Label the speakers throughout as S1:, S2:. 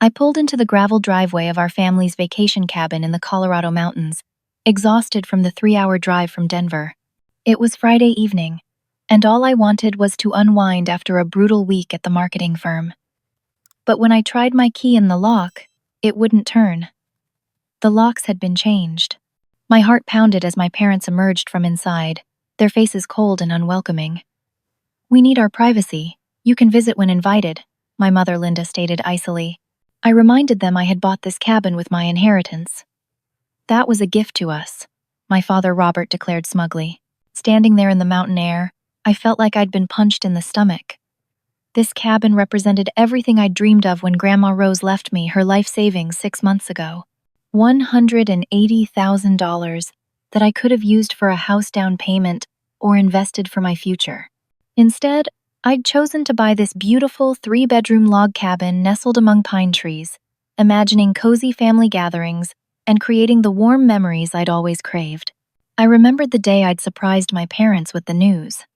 S1: I pulled into the gravel driveway of our family's vacation cabin in the Colorado mountains, exhausted from the 3-hour drive from Denver. It was Friday evening, and all I wanted was to unwind after a brutal week at the marketing firm. But when I tried my key in the lock, it wouldn't turn. The locks had been changed. My heart pounded as my parents emerged from inside, their faces cold and unwelcoming. "We need our privacy. You can visit when invited," my mother Linda stated icily. I reminded them I had bought this cabin with my inheritance. "That was a gift to us," my father Robert declared smugly. Standing there in the mountain air, I felt like I'd been punched in the stomach. This cabin represented everything I'd dreamed of when Grandma Rose left me her life savings 6 months ago. $180,000 that I could have used for a house down payment or invested for my future. Instead, I'd chosen to buy this beautiful 3-bedroom log cabin nestled among pine trees, imagining cozy family gatherings and creating the warm memories I'd always craved. I remembered the day I'd surprised my parents with the news.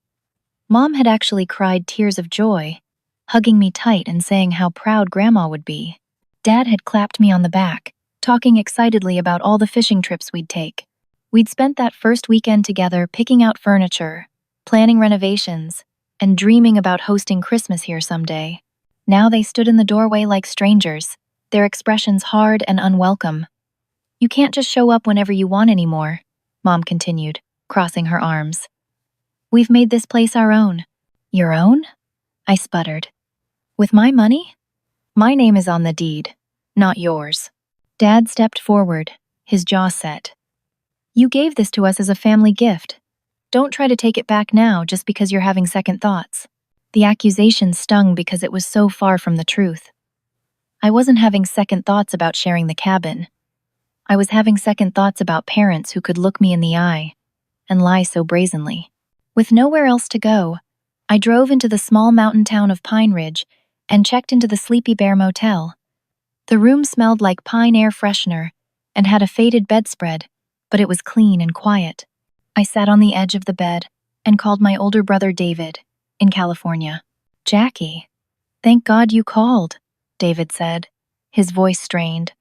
S1: Mom had actually cried tears of joy, hugging me tight and saying how proud Grandma would be. Dad had clapped me on the back, talking excitedly about all the fishing trips we'd take. We'd spent that first weekend together picking out furniture, planning renovations, and dreaming about hosting Christmas here someday. Now they stood in the doorway like strangers, their expressions hard and unwelcome. "You can't just show up whenever you want anymore," Mom continued, crossing her arms. "We've made this place our own." "Your own?" I sputtered. "With my money? My name is on the deed, not yours." Dad stepped forward, his jaw set. "You gave this to us as a family gift. Don't try to take it back now just because you're having second thoughts." The accusation stung because it was so far from the truth. I wasn't having second thoughts about sharing the cabin. I was having second thoughts about parents who could look me in the eye and lie so brazenly. With nowhere else to go, I drove into the small mountain town of Pine Ridge and checked into the Sleepy Bear Motel. The room smelled like pine air freshener and had a faded bedspread, but it was clean and quiet. I sat on the edge of the bed and called my older brother David, in California. "Jackie, thank God you called," David said, his voice strained.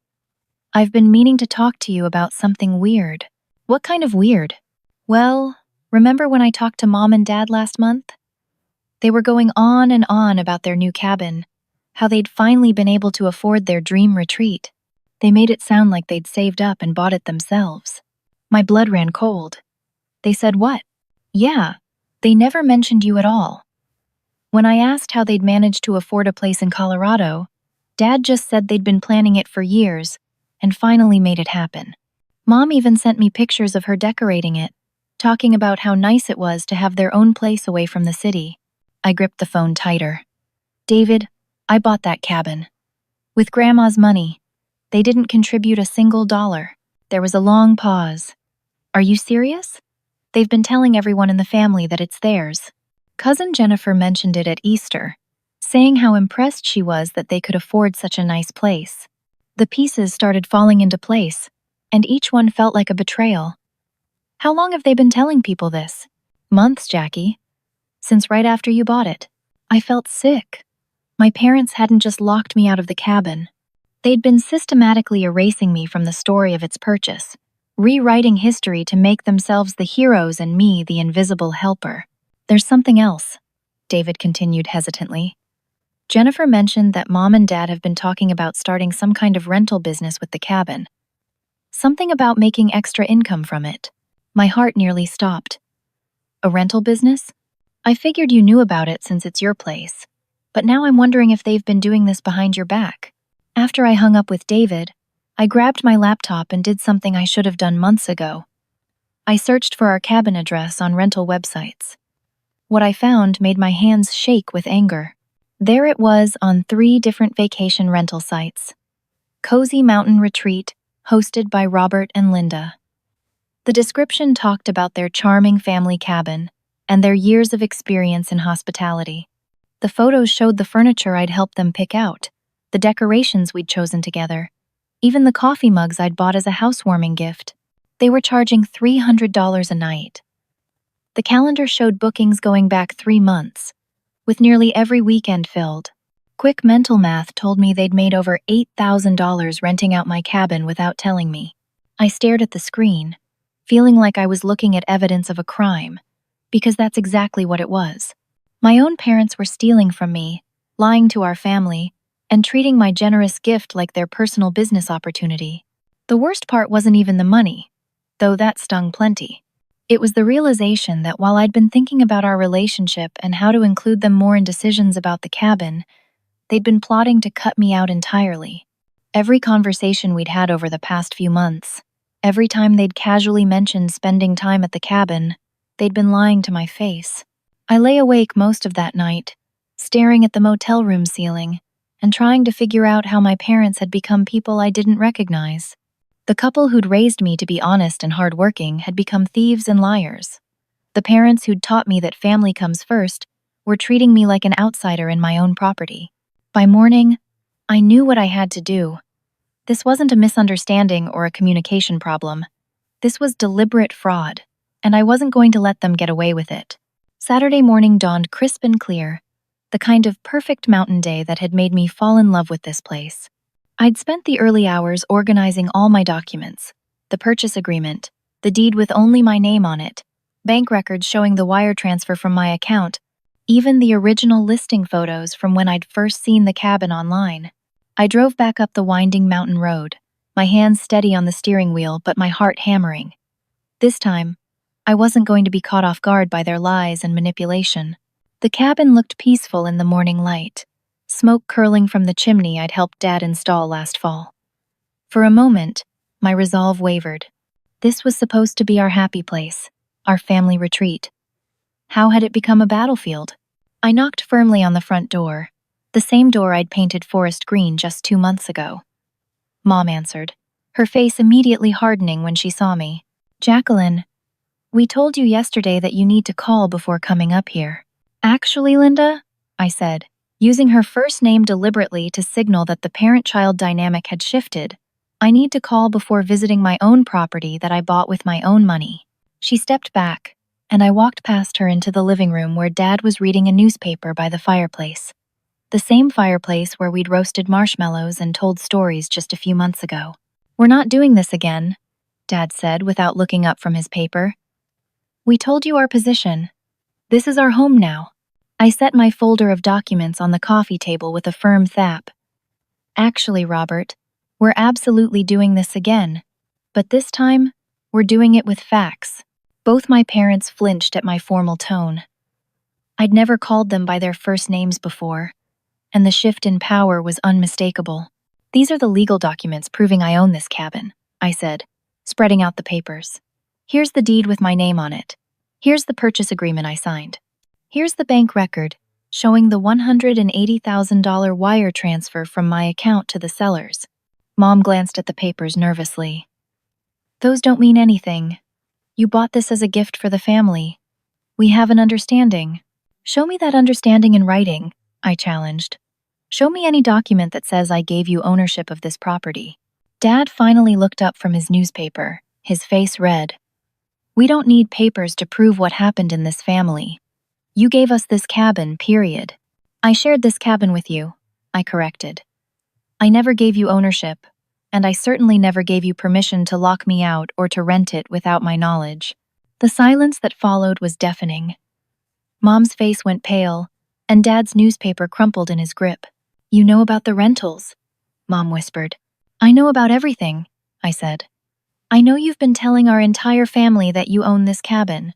S1: "I've been meaning to talk to you about something weird." "What kind of weird?" "Well, remember when I talked to Mom and Dad last month? They were going on and on about their new cabin, how they'd finally been able to afford their dream retreat. They made it sound like they'd saved up and bought it themselves. My blood ran cold. They said what? Yeah, they never mentioned you at all. When I asked how they'd managed to afford a place in Colorado, Dad just said they'd been planning it for years and finally made it happen. Mom even sent me pictures of her decorating it, talking about how nice it was to have their own place away from the city." I gripped the phone tighter. "David, I bought that cabin. With Grandma's money. They didn't contribute a single dollar." There was a long pause. "Are you serious?" "They've been telling everyone in the family that it's theirs. Cousin Jennifer mentioned it at Easter, saying how impressed she was that they could afford such a nice place. The pieces started falling into place, and each one felt like a betrayal." "How long have they been telling people this?" "Months, Jackie. Since right after you bought it." I felt sick. My parents hadn't just locked me out of the cabin. They'd been systematically erasing me from the story of its purchase, rewriting history to make themselves the heroes and me the invisible helper. "There's something else," David continued hesitantly. "Jennifer mentioned that Mom and Dad have been talking about starting some kind of rental business with the cabin. Something about making extra income from it." My heart nearly stopped. "A rental business? I figured you knew about it since it's your place. But now I'm wondering if they've been doing this behind your back." After I hung up with David, I grabbed my laptop and did something I should have done months ago. I searched for our cabin address on rental websites. What I found made my hands shake with anger. There it was on 3 different vacation rental sites. Cozy Mountain Retreat, hosted by Robert and Linda. The description talked about their charming family cabin and their years of experience in hospitality. The photos showed the furniture I'd helped them pick out, the decorations we'd chosen together, even the coffee mugs I'd bought as a housewarming gift. They were charging $300 a night. The calendar showed bookings going back 3 months, with nearly every weekend filled. Quick mental math told me they'd made over $8,000 renting out my cabin without telling me. I stared at the screen, feeling like I was looking at evidence of a crime, because that's exactly what it was. My own parents were stealing from me, lying to our family, and treating my generous gift like their personal business opportunity. The worst part wasn't even the money, though that stung plenty. It was the realization that while I'd been thinking about our relationship and how to include them more in decisions about the cabin, they'd been plotting to cut me out entirely. Every conversation we'd had over the past few months, every time they'd casually mentioned spending time at the cabin, they'd been lying to my face. I lay awake most of that night, staring at the motel room ceiling and trying to figure out how my parents had become people I didn't recognize. The couple who'd raised me to be honest and hardworking had become thieves and liars. The parents who'd taught me that family comes first were treating me like an outsider in my own property. By morning, I knew what I had to do. This wasn't a misunderstanding or a communication problem. This was deliberate fraud, and I wasn't going to let them get away with it. Saturday morning dawned crisp and clear, the kind of perfect mountain day that had made me fall in love with this place. I'd spent the early hours organizing all my documents, the purchase agreement, the deed with only my name on it, bank records showing the wire transfer from my account, even the original listing photos from when I'd first seen the cabin online. I drove back up the winding mountain road, my hands steady on the steering wheel but my heart hammering. This time, I wasn't going to be caught off guard by their lies and manipulation. The cabin looked peaceful in the morning light, smoke curling from the chimney I'd helped Dad install last fall. For a moment, my resolve wavered. This was supposed to be our happy place, our family retreat. How had it become a battlefield? I knocked firmly on the front door, the same door I'd painted forest green just 2 months ago. Mom answered, her face immediately hardening when she saw me. "Jacqueline, we told you yesterday that you need to call before coming up here." "Actually, Linda," I said, using her first name deliberately to signal that the parent-child dynamic had shifted, "I need to call before visiting my own property that I bought with my own money." She stepped back, and I walked past her into the living room where Dad was reading a newspaper by the fireplace. The same fireplace where we'd roasted marshmallows and told stories just a few months ago. "We're not doing this again," Dad said without looking up from his paper. "We told you our position. This is our home now." I set my folder of documents on the coffee table with a firm thap. "Actually, Robert, we're absolutely doing this again. But this time, we're doing it with facts." Both my parents flinched at my formal tone. I'd never called them by their first names before, and the shift in power was unmistakable. "These are the legal documents proving I own this cabin," I said, spreading out the papers. "Here's the deed with my name on it. Here's the purchase agreement I signed. Here's the bank record showing the $180,000 wire transfer from my account to the sellers." Mom glanced at the papers nervously. "Those don't mean anything. You bought this as a gift for the family. We have an understanding." "Show me that understanding in writing," I challenged. "Show me any document that says I gave you ownership of this property." Dad finally looked up from his newspaper, his face red. "We don't need papers to prove what happened in this family. You gave us this cabin, period." "I shared this cabin with you," I corrected. "I never gave you ownership, and I certainly never gave you permission to lock me out or to rent it without my knowledge." The silence that followed was deafening. Mom's face went pale, and Dad's newspaper crumpled in his grip. "You know about the rentals," Mom whispered. "I know about everything," I said. "I know you've been telling our entire family that you own this cabin.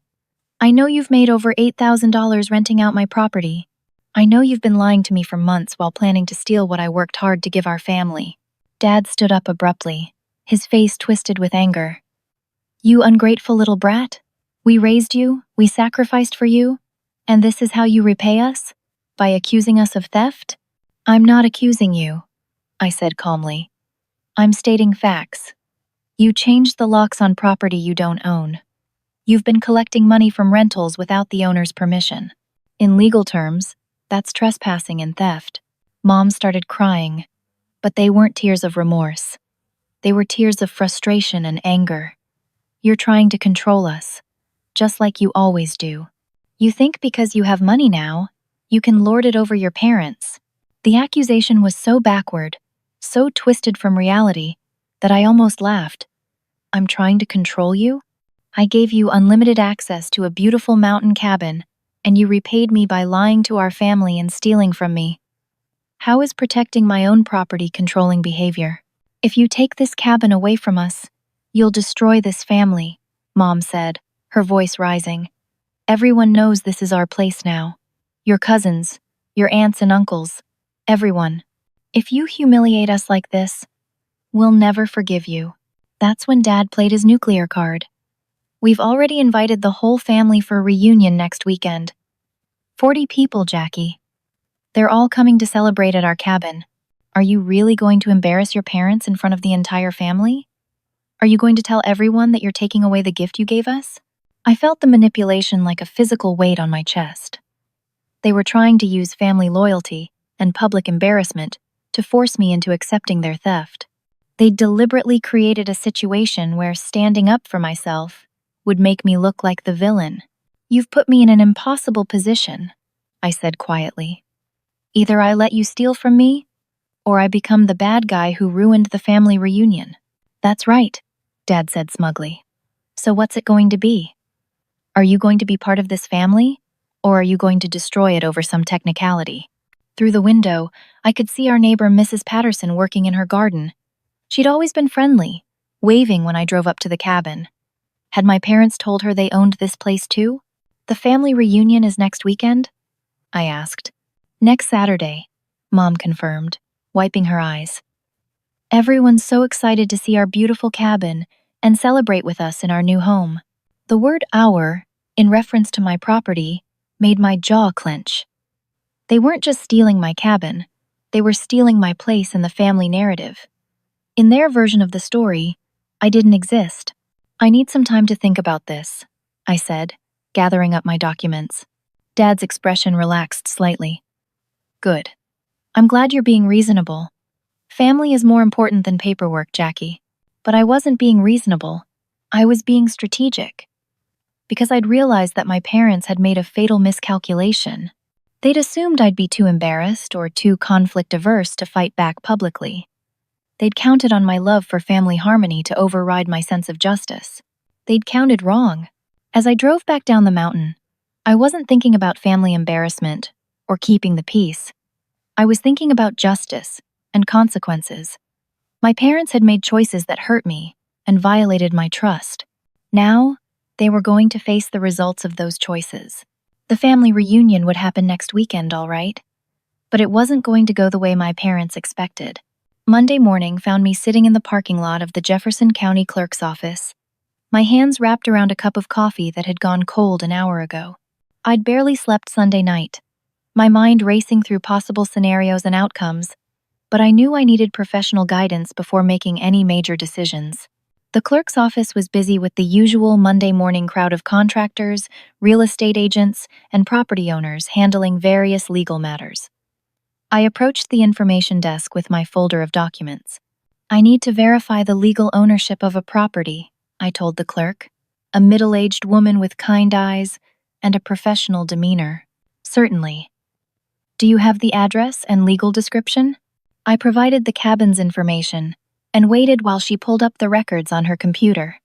S1: I know you've made over $8,000 renting out my property. I know you've been lying to me for months while planning to steal what I worked hard to give our family." Dad stood up abruptly, his face twisted with anger. "You ungrateful little brat? We raised you, we sacrificed for you, and this is how you repay us? By accusing us of theft?" "I'm not accusing you," I said calmly. "I'm stating facts. You changed the locks on property you don't own. You've been collecting money from rentals without the owner's permission. In legal terms, that's trespassing and theft." Mom started crying, but they weren't tears of remorse. They were tears of frustration and anger. "You're trying to control us, just like you always do. You think because you have money now, you can lord it over your parents. The accusation was so backward, so twisted from reality, that I almost laughed. I'm trying to control you? I gave you unlimited access to a beautiful mountain cabin, and you repaid me by lying to our family and stealing from me. How is protecting my own property controlling behavior? If you take this cabin away from us, you'll destroy this family, Mom said, her voice rising. Everyone knows this is our place now. Your cousins, your aunts and uncles, everyone. If you humiliate us like this, we'll never forgive you. That's when Dad played his nuclear card. We've already invited the whole family for a reunion next weekend. 40 people, Jackie. They're all coming to celebrate at our cabin. Are you really going to embarrass your parents in front of the entire family? Are you going to tell everyone that you're taking away the gift you gave us? I felt the manipulation like a physical weight on my chest. They were trying to use family loyalty and public embarrassment to force me into accepting their theft. They deliberately created a situation where standing up for myself would make me look like the villain. You've put me in an impossible position, I said quietly. Either I let you steal from me, or I become the bad guy who ruined the family reunion. That's right, Dad said smugly. So what's it going to be? Are you going to be part of this family, or are you going to destroy it over some technicality? Through the window, I could see our neighbor Mrs. Patterson working in her garden. She'd always been friendly, waving when I drove up to the cabin. Had my parents told her they owned this place too? The family reunion is next weekend? I asked. Next Saturday, Mom confirmed, wiping her eyes. Everyone's so excited to see our beautiful cabin and celebrate with us in our new home. The word our, in reference to my property, made my jaw clench. They weren't just stealing my cabin, they were stealing my place in the family narrative. In their version of the story, I didn't exist. I need some time to think about this, I said, gathering up my documents. Dad's expression relaxed slightly. Good. I'm glad you're being reasonable. Family is more important than paperwork, Jackie. But I wasn't being reasonable. I was being strategic. Because I'd realized that my parents had made a fatal miscalculation. They'd assumed I'd be too embarrassed or too conflict-averse to fight back publicly. They'd counted on my love for family harmony to override my sense of justice. They'd counted wrong. As I drove back down the mountain, I wasn't thinking about family embarrassment or keeping the peace. I was thinking about justice and consequences. My parents had made choices that hurt me and violated my trust. Now, they were going to face the results of those choices. The family reunion would happen next weekend, all right. But it wasn't going to go the way my parents expected. Monday morning found me sitting in the parking lot of the Jefferson County Clerk's office, my hands wrapped around a cup of coffee that had gone cold an hour ago. I'd barely slept Sunday night, my mind racing through possible scenarios and outcomes, but I knew I needed professional guidance before making any major decisions. The clerk's office was busy with the usual Monday morning crowd of contractors, real estate agents, and property owners handling various legal matters. I approached the information desk with my folder of documents. I need to verify the legal ownership of a property, I told the clerk, a middle-aged woman with kind eyes and a professional demeanor. Certainly. Do you have the address and legal description? I provided the cabin's information and waited while she pulled up the records on her computer.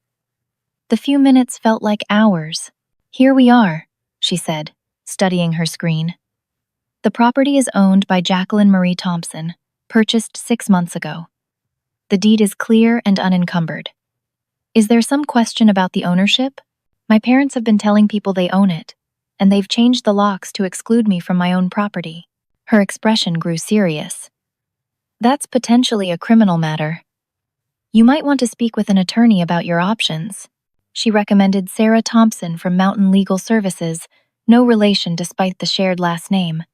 S1: The few minutes felt like hours. Here we are, she said, studying her screen. The property is owned by Jacqueline Marie Thompson, purchased 6 months ago. The deed is clear and unencumbered. Is there some question about the ownership? My parents have been telling people they own it, and they've changed the locks to exclude me from my own property. Her expression grew serious. That's potentially a criminal matter. You might want to speak with an attorney about your options. She recommended Sarah Thompson from Mountain Legal Services, no relation despite the shared last name.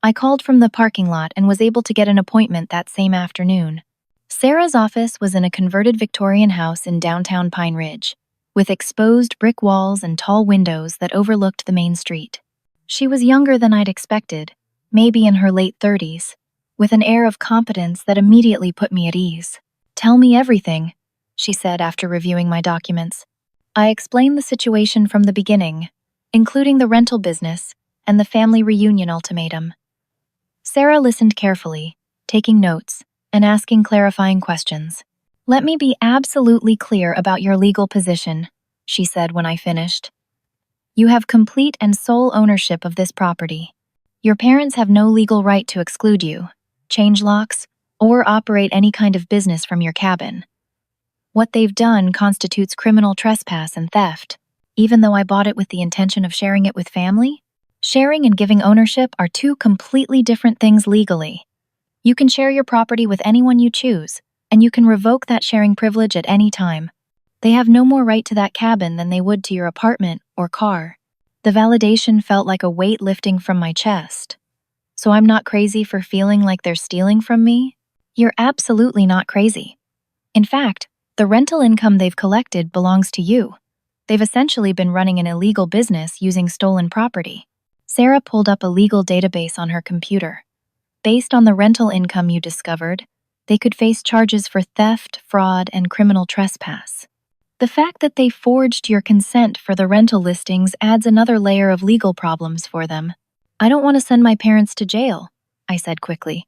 S1: I called from the parking lot and was able to get an appointment that same afternoon. Sarah's office was in a converted Victorian house in downtown Pine Ridge, with exposed brick walls and tall windows that overlooked the main street. She was younger than I'd expected, maybe in her late 30s, with an air of competence that immediately put me at ease. Tell me everything, she said after reviewing my documents. I explained the situation from the beginning, including the rental business and the family reunion ultimatum. Sarah listened carefully, taking notes and asking clarifying questions. "Let me be absolutely clear about your legal position," she said when I finished. "You have complete and sole ownership of this property. Your parents have no legal right to exclude you, change locks, or operate any kind of business from your cabin. What they've done constitutes criminal trespass and theft, even though I bought it with the intention of sharing it with family. Sharing and giving ownership are two completely different things legally. You can share your property with anyone you choose, and you can revoke that sharing privilege at any time. They have no more right to that cabin than they would to your apartment or car." The validation felt like a weight lifting from my chest. "So I'm not crazy for feeling like they're stealing from me?" "You're absolutely not crazy. In fact, the rental income they've collected belongs to you. They've essentially been running an illegal business using stolen property." Sarah pulled up a legal database on her computer. "Based on the rental income you discovered, they could face charges for theft, fraud, and criminal trespass. The fact that they forged your consent for the rental listings adds another layer of legal problems for them." "I don't want to send my parents to jail," I said quickly.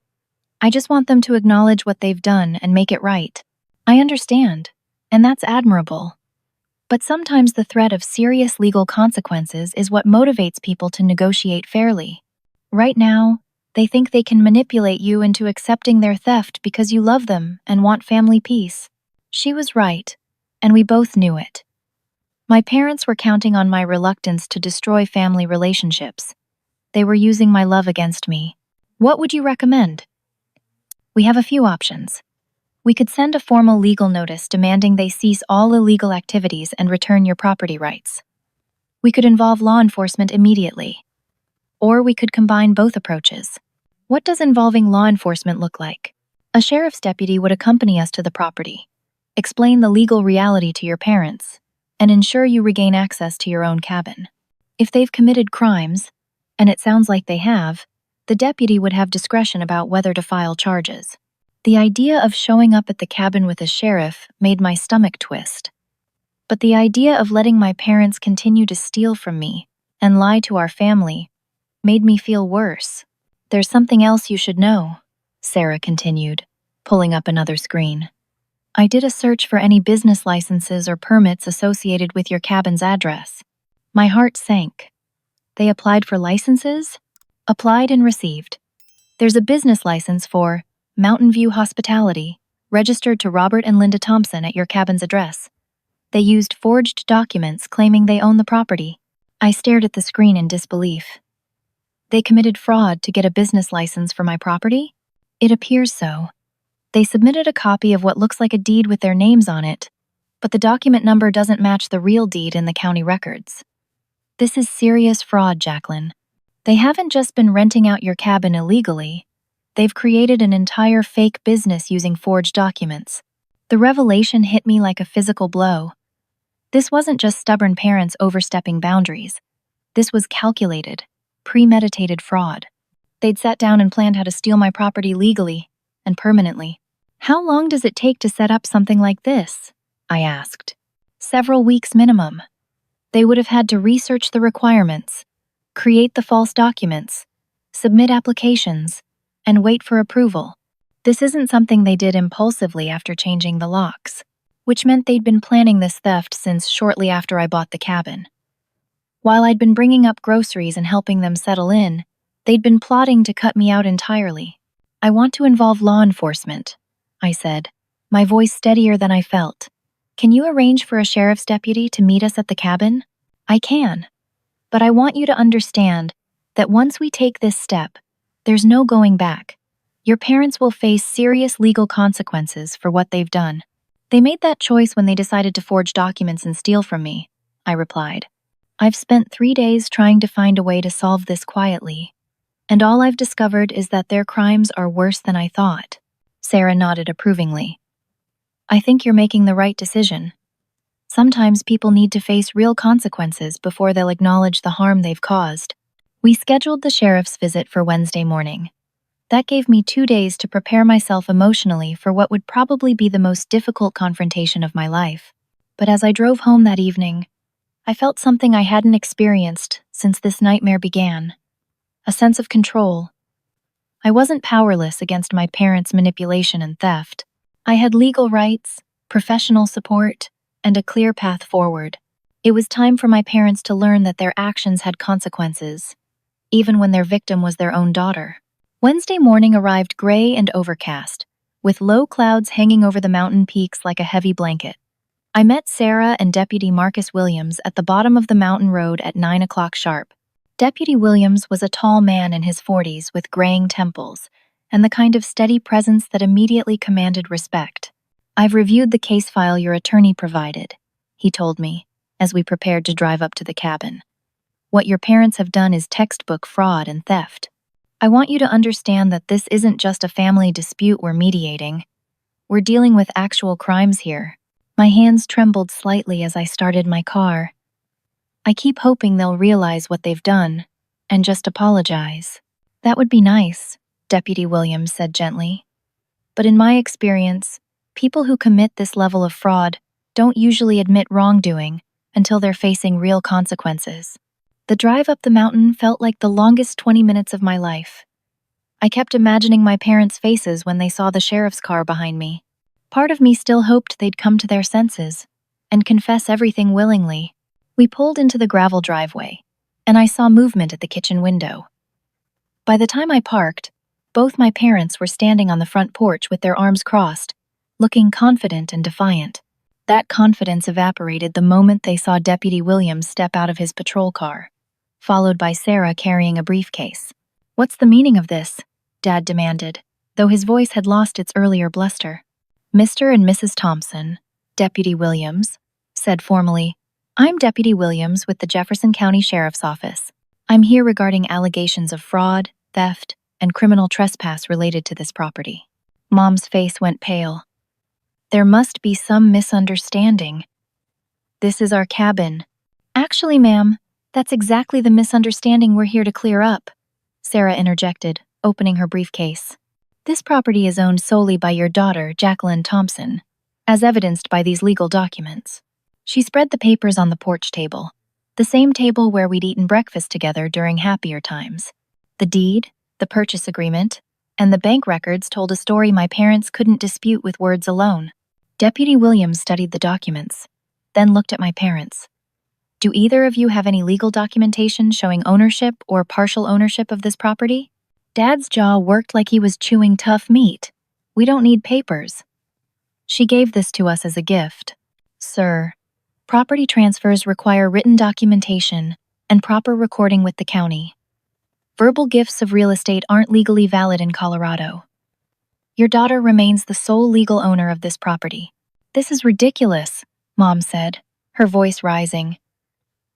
S1: "I just want them to acknowledge what they've done and make it right." "I understand, and that's admirable. But sometimes the threat of serious legal consequences is what motivates people to negotiate fairly. Right now, they think they can manipulate you into accepting their theft because you love them and want family peace." She was right, and we both knew it. My parents were counting on my reluctance to destroy family relationships. They were using my love against me. "What would you recommend?" "We have a few options. We could send a formal legal notice demanding they cease all illegal activities and return your property rights. We could involve law enforcement immediately. Or we could combine both approaches." "What does involving law enforcement look like?" "A sheriff's deputy would accompany us to the property, explain the legal reality to your parents, and ensure you regain access to your own cabin. If they've committed crimes, and it sounds like they have, the deputy would have discretion about whether to file charges." The idea of showing up at the cabin with a sheriff made my stomach twist. But the idea of letting my parents continue to steal from me and lie to our family made me feel worse. "There's something else you should know," Sarah continued, pulling up another screen. "I did a search for any business licenses or permits associated with your cabin's address." My heart sank. "They applied for licenses?" "Applied and received. There's a business license for Mountain View Hospitality, registered to Robert and Linda Thompson at your cabin's address. They used forged documents claiming they own the property." I stared at the screen in disbelief. "They committed fraud to get a business license for my property?" "It appears so. They submitted a copy of what looks like a deed with their names on it, but the document number doesn't match the real deed in the county records. This is serious fraud, Jacqueline. They haven't just been renting out your cabin illegally. They've created an entire fake business using forged documents." The revelation hit me like a physical blow. This wasn't just stubborn parents overstepping boundaries. This was calculated, premeditated fraud. They'd sat down and planned how to steal my property legally and permanently. "How long does it take to set up something like this?" I asked. "Several weeks minimum. They would have had to research the requirements, create the false documents, submit applications, and wait for approval. This isn't something they did impulsively after changing the locks, which meant they'd been planning this theft since shortly after I bought the cabin. While I'd been bringing up groceries and helping them settle in, they'd been plotting to cut me out entirely." "I want to involve law enforcement," I said, my voice steadier than I felt. "Can you arrange for a sheriff's deputy to meet us at the cabin?" "I can. But I want you to understand that once we take this step, there's no going back. Your parents will face serious legal consequences for what they've done." "They made that choice when they decided to forge documents and steal from me," I replied. "I've spent 3 days trying to find a way to solve this quietly, and all I've discovered is that their crimes are worse than I thought." Sarah nodded approvingly. "I think you're making the right decision. Sometimes people need to face real consequences before they'll acknowledge the harm they've caused." We scheduled the sheriff's visit for Wednesday morning. That gave me 2 days to prepare myself emotionally for what would probably be the most difficult confrontation of my life. But as I drove home that evening, I felt something I hadn't experienced since this nightmare began. A sense of control. I wasn't powerless against my parents' manipulation and theft. I had legal rights, professional support, and a clear path forward. It was time for my parents to learn that their actions had consequences, even when their victim was their own daughter. Wednesday morning arrived gray and overcast, with low clouds hanging over the mountain peaks like a heavy blanket. I met Sarah and Deputy Marcus Williams at the bottom of the mountain road at 9 o'clock sharp. Deputy Williams was a tall man in his 40s with graying temples, and the kind of steady presence that immediately commanded respect. "I've reviewed the case file your attorney provided," he told me, as we prepared to drive up to the cabin. "What your parents have done is textbook fraud and theft. I want you to understand that this isn't just a family dispute we're mediating. We're dealing with actual crimes here." My hands trembled slightly as I started my car. "I keep hoping they'll realize what they've done and just apologize." "That would be nice," Deputy Williams said gently. "But in my experience, people who commit this level of fraud don't usually admit wrongdoing until they're facing real consequences." The drive up the mountain felt like the longest 20 minutes of my life. I kept imagining my parents' faces when they saw the sheriff's car behind me. Part of me still hoped they'd come to their senses and confess everything willingly. We pulled into the gravel driveway, and I saw movement at the kitchen window. By the time I parked, both my parents were standing on the front porch with their arms crossed, looking confident and defiant. That confidence evaporated the moment they saw Deputy Williams step out of his patrol car, followed by Sarah carrying a briefcase. "What's the meaning of this?" Dad demanded, though his voice had lost its earlier bluster. "Mr. and Mrs. Thompson," Deputy Williams said formally, "I'm Deputy Williams with the Jefferson County Sheriff's Office. I'm here regarding allegations of fraud, theft, and criminal trespass related to this property." Mom's face went pale. "There must be some misunderstanding. This is our cabin." "Actually, ma'am, that's exactly the misunderstanding we're here to clear up," Sarah interjected, opening her briefcase. "This property is owned solely by your daughter, Jacqueline Thompson, as evidenced by these legal documents." She spread the papers on the porch table, the same table where we'd eaten breakfast together during happier times. The deed, the purchase agreement, and the bank records told a story my parents couldn't dispute with words alone. Deputy Williams studied the documents, then looked at my parents. "Do either of you have any legal documentation showing ownership or partial ownership of this property?" Dad's jaw worked like he was chewing tough meat. "We don't need papers. She gave this to us as a gift." "Sir, property transfers require written documentation and proper recording with the county. Verbal gifts of real estate aren't legally valid in Colorado. Your daughter remains the sole legal owner of this property." "This is ridiculous," Mom said, her voice rising.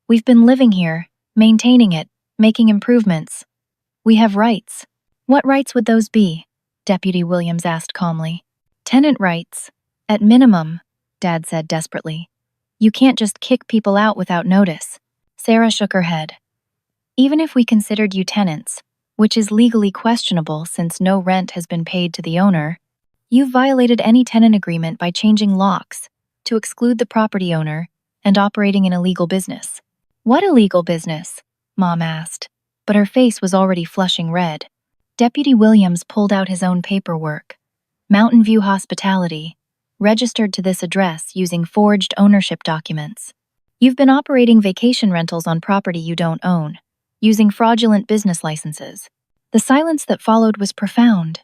S1: "We've been living here, maintaining it, making improvements. We have rights." "What rights would those be?" Deputy Williams asked calmly. "Tenant rights, at minimum," Dad said desperately. "You can't just kick people out without notice." Sarah shook her head. "Even if we considered you tenants, which is legally questionable since no rent has been paid to the owner, you've violated any tenant agreement by changing locks to exclude the property owner and operating an illegal business." "What illegal business?" Mom asked, but her face was already flushing red. Deputy Williams pulled out his own paperwork. "Mountain View Hospitality, registered to this address using forged ownership documents. You've been operating vacation rentals on property you don't own, using fraudulent business licenses." The silence that followed was profound.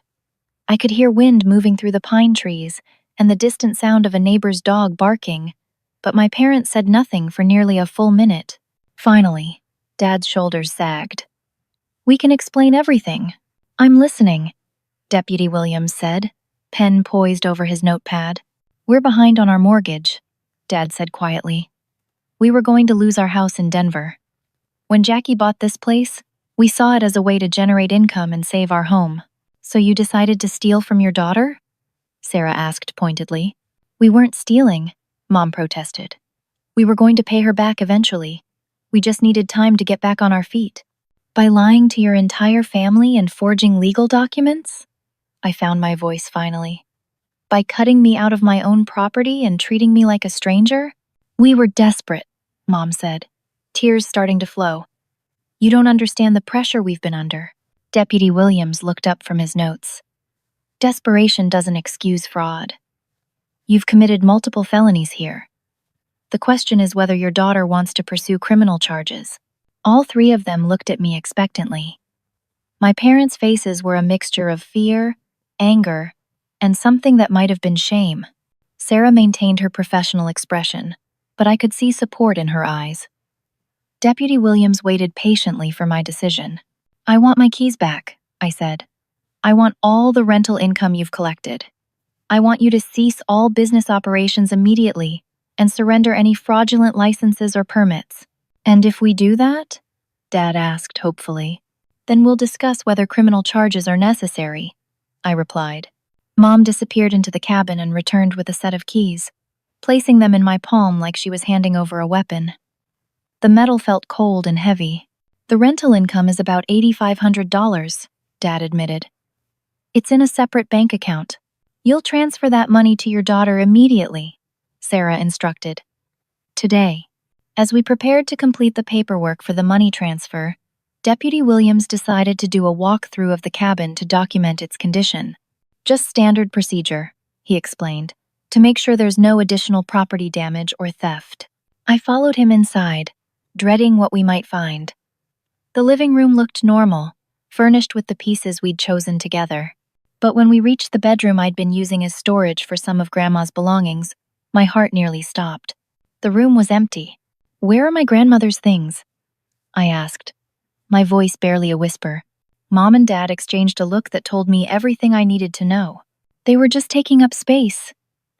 S1: I could hear wind moving through the pine trees and the distant sound of a neighbor's dog barking, but my parents said nothing for nearly a full minute. Finally, Dad's shoulders sagged. "We can explain everything." "I'm listening," Deputy Williams said, pen poised over his notepad. "We're behind on our mortgage," Dad said quietly. "We were going to lose our house in Denver. When Jackie bought this place, we saw it as a way to generate income and save our home." "So you decided to steal from your daughter?" Sarah asked pointedly. "We weren't stealing," Mom protested. "We were going to pay her back eventually. We just needed time to get back on our feet." "By lying to your entire family and forging legal documents?" I found my voice finally. "By cutting me out of my own property and treating me like a stranger?" "We were desperate," Mom said, tears starting to flow. "You don't understand the pressure we've been under. Deputy Williams looked up from his notes. Desperation doesn't excuse fraud. You've committed multiple felonies here. The question is whether your daughter wants to pursue criminal charges. All three of them looked at me expectantly. My parents' faces were a mixture of fear, anger, and something that might have been shame. Sarah maintained her professional expression, but I could see support in her eyes. Deputy Williams waited patiently for my decision. I want my keys back, I said. I want all the rental income you've collected. I want you to cease all business operations immediately and surrender any fraudulent licenses or permits. And if we do that, Dad asked hopefully, then we'll discuss whether criminal charges are necessary, I replied. Mom disappeared into the cabin and returned with a set of keys, placing them in my palm like she was handing over a weapon. The metal felt cold and heavy. The rental income is about $8,500, Dad admitted. It's in a separate bank account. You'll transfer that money to your daughter immediately, Sarah instructed. Today, as we prepared to complete the paperwork for the money transfer, Deputy Williams decided to do a walkthrough of the cabin to document its condition. Just standard procedure, he explained, to make sure there's no additional property damage or theft. I followed him inside, dreading what we might find. The living room looked normal, furnished with the pieces we'd chosen together. But when we reached the bedroom I'd been using as storage for some of Grandma's belongings, my heart nearly stopped. The room was empty. Where are my grandmother's things? I asked, my voice barely a whisper. Mom and Dad exchanged a look that told me everything I needed to know. They were just taking up space,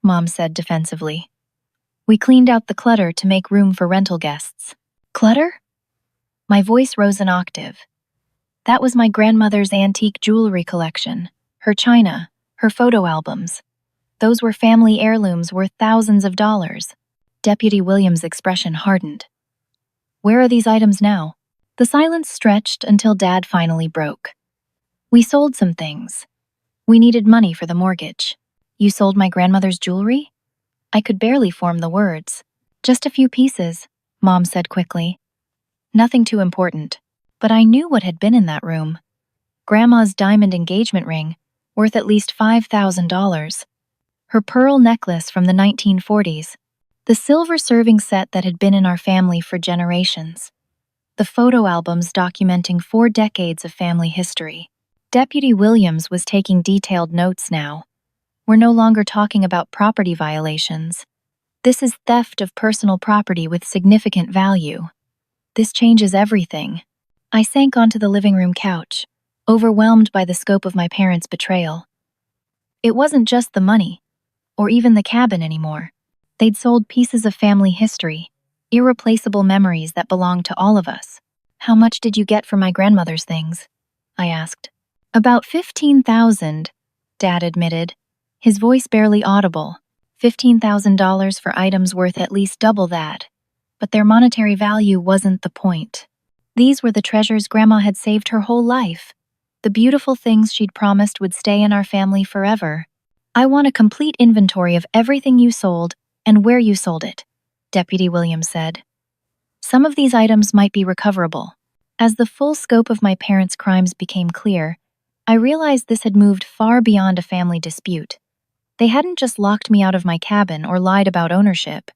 S1: Mom said defensively. We cleaned out the clutter to make room for rental guests. Clutter? My voice rose an octave. That was my grandmother's antique jewelry collection, her china, her photo albums. Those were family heirlooms worth thousands of dollars. Deputy Williams' expression hardened. Where are these items now? The silence stretched until Dad finally broke. We sold some things. We needed money for the mortgage. You sold my grandmother's jewelry? I could barely form the words. Just a few pieces, Mom said quickly. Nothing too important, but I knew what had been in that room. Grandma's diamond engagement ring, worth at least $5,000. Her pearl necklace from the 1940s. The silver serving set that had been in our family for generations. The photo albums documenting 4 decades of family history. Deputy Williams was taking detailed notes now. We're no longer talking about property violations. This is theft of personal property with significant value. This changes everything. I sank onto the living room couch, overwhelmed by the scope of my parents' betrayal. It wasn't just the money, or even the cabin anymore. They'd sold pieces of family history, irreplaceable memories that belonged to all of us. How much did you get for my grandmother's things? I asked. About $15,000, Dad admitted, his voice barely audible. $15,000 for items worth at least double that. But their monetary value wasn't the point. These were the treasures Grandma had saved her whole life. The beautiful things she'd promised would stay in our family forever. I want a complete inventory of everything you sold and where you sold it, Deputy Williams said. Some of these items might be recoverable. As the full scope of my parents' crimes became clear, I realized this had moved far beyond a family dispute. They hadn't just locked me out of my cabin or lied about ownership.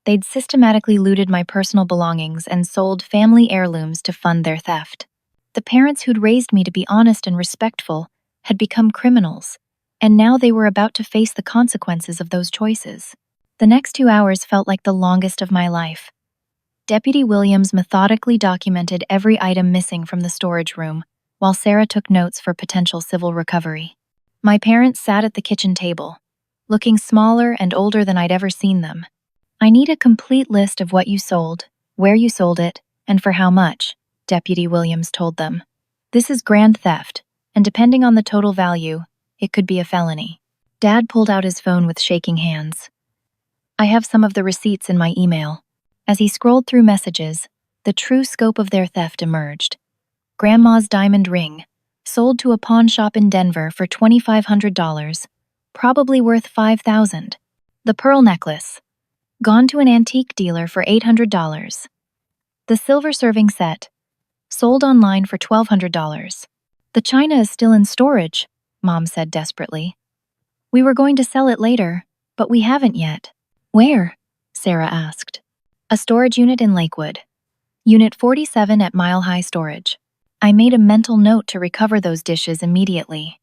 S1: They'd systematically looted my personal belongings and sold family heirlooms to fund their theft. The parents who'd raised me to be honest and respectful had become criminals, and now they were about to face the consequences of those choices. The next 2 hours felt like the longest of my life. Deputy Williams methodically documented every item missing from the storage room, while Sarah took notes for potential civil recovery. My parents sat at the kitchen table, looking smaller and older than I'd ever seen them. I need a complete list of what you sold, where you sold it, and for how much, Deputy Williams told them. This is grand theft, and depending on the total value, it could be a felony. Dad pulled out his phone with shaking hands. I have some of the receipts in my email. As he scrolled through messages, the true scope of their theft emerged. Grandma's diamond ring, sold to a pawn shop in Denver for $2,500, probably worth $5,000. The pearl necklace, gone to an antique dealer for $800. The silver serving set, sold online for $1,200. The china is still in storage, Mom said desperately. We were going to sell it later, but we haven't yet. Where? Sarah asked. A storage unit in Lakewood. Unit 47 at Mile High Storage. I made a mental note to recover those dishes immediately.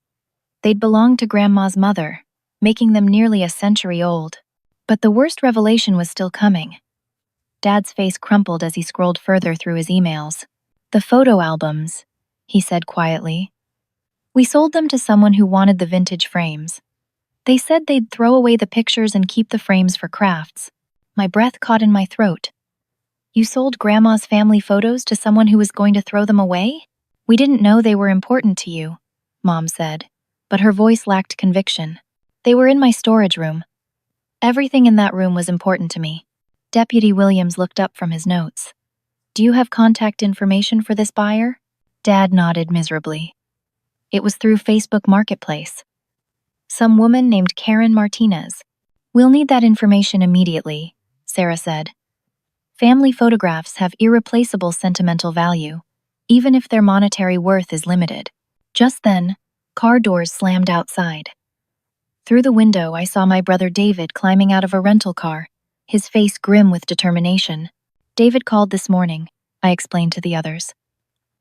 S1: They'd belonged to Grandma's mother, making them nearly a century old. But the worst revelation was still coming. Dad's face crumpled as he scrolled further through his emails. The photo albums, he said quietly. We sold them to someone who wanted the vintage frames. They said they'd throw away the pictures and keep the frames for crafts. My breath caught in my throat. You sold Grandma's family photos to someone who was going to throw them away? We didn't know they were important to you, Mom said, but her voice lacked conviction. They were in my storage room. Everything in that room was important to me. Deputy Williams looked up from his notes. Do you have contact information for this buyer? Dad nodded miserably. It was through Facebook Marketplace. Some woman named Karen Martinez. We'll need that information immediately, Sarah said. Family photographs have irreplaceable sentimental value, even if their monetary worth is limited. Just then, car doors slammed outside. Through the window, I saw my brother David climbing out of a rental car, his face grim with determination. David called this morning, I explained to the others.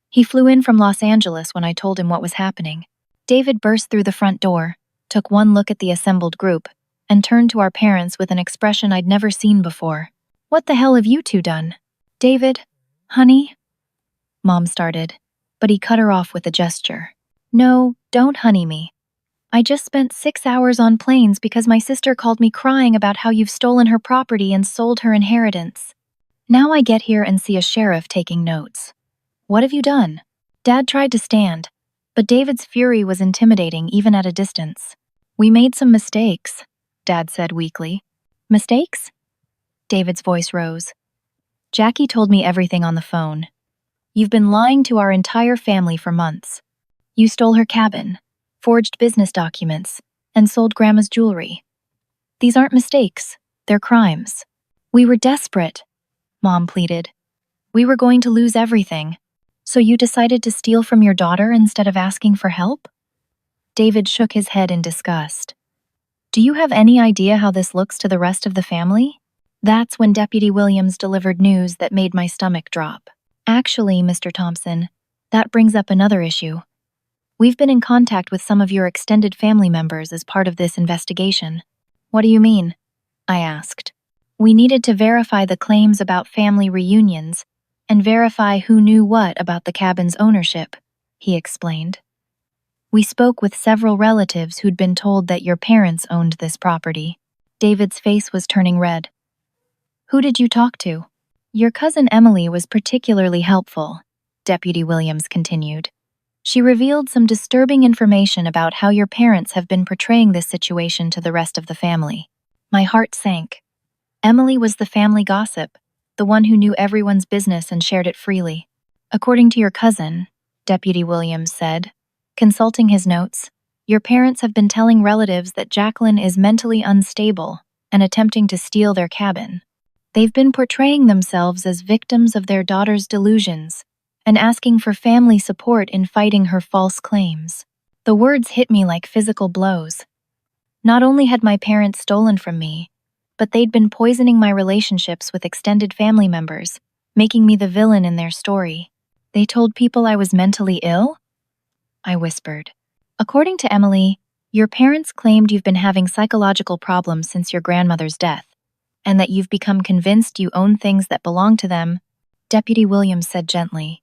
S1: He flew in from Los Angeles when I told him what was happening. David burst through the front door, took one look at the assembled group, and turned to our parents with an expression I'd never seen before. What the hell have you two done? David, honey? Mom started, but he cut her off with a gesture. No, don't honey me. I just spent 6 hours on planes because my sister called me crying about how you've stolen her property and sold her inheritance. Now I get here and see a sheriff taking notes. What have you done? Dad tried to stand, but David's fury was intimidating even at a distance. We made some mistakes, Dad said weakly. Mistakes? David's voice rose. Jackie told me everything on the phone. You've been lying to our entire family for months. You stole her cabin, forged business documents, and sold Grandma's jewelry. These aren't mistakes, they're crimes. We were desperate, Mom pleaded. We were going to lose everything. So you decided to steal from your daughter instead of asking for help? David shook his head in disgust. Do you have any idea how this looks to the rest of the family? That's when Deputy Williams delivered news that made my stomach drop. Actually, Mr. Thompson, that brings up another issue. We've been in contact with some of your extended family members as part of this investigation. What do you mean? I asked. We needed to verify the claims about family reunions and verify who knew what about the cabin's ownership, he explained. We spoke with several relatives who'd been told that your parents owned this property. David's face was turning red. Who did you talk to? Your cousin Emily was particularly helpful, Deputy Williams continued. She revealed some disturbing information about how your parents have been portraying this situation to the rest of the family. My heart sank. Emily was the family gossip, the one who knew everyone's business and shared it freely. According to your cousin, Deputy Williams said, consulting his notes, your parents have been telling relatives that Jacqueline is mentally unstable and attempting to steal their cabin. They've been portraying themselves as victims of their daughter's delusions and asking for family support in fighting her false claims. The words hit me like physical blows. Not only had my parents stolen from me, but they'd been poisoning my relationships with extended family members, making me the villain in their story. They told people I was mentally ill? I whispered. According to Emily, your parents claimed you've been having psychological problems since your grandmother's death, and that you've become convinced you own things that belong to them, Deputy Williams said gently.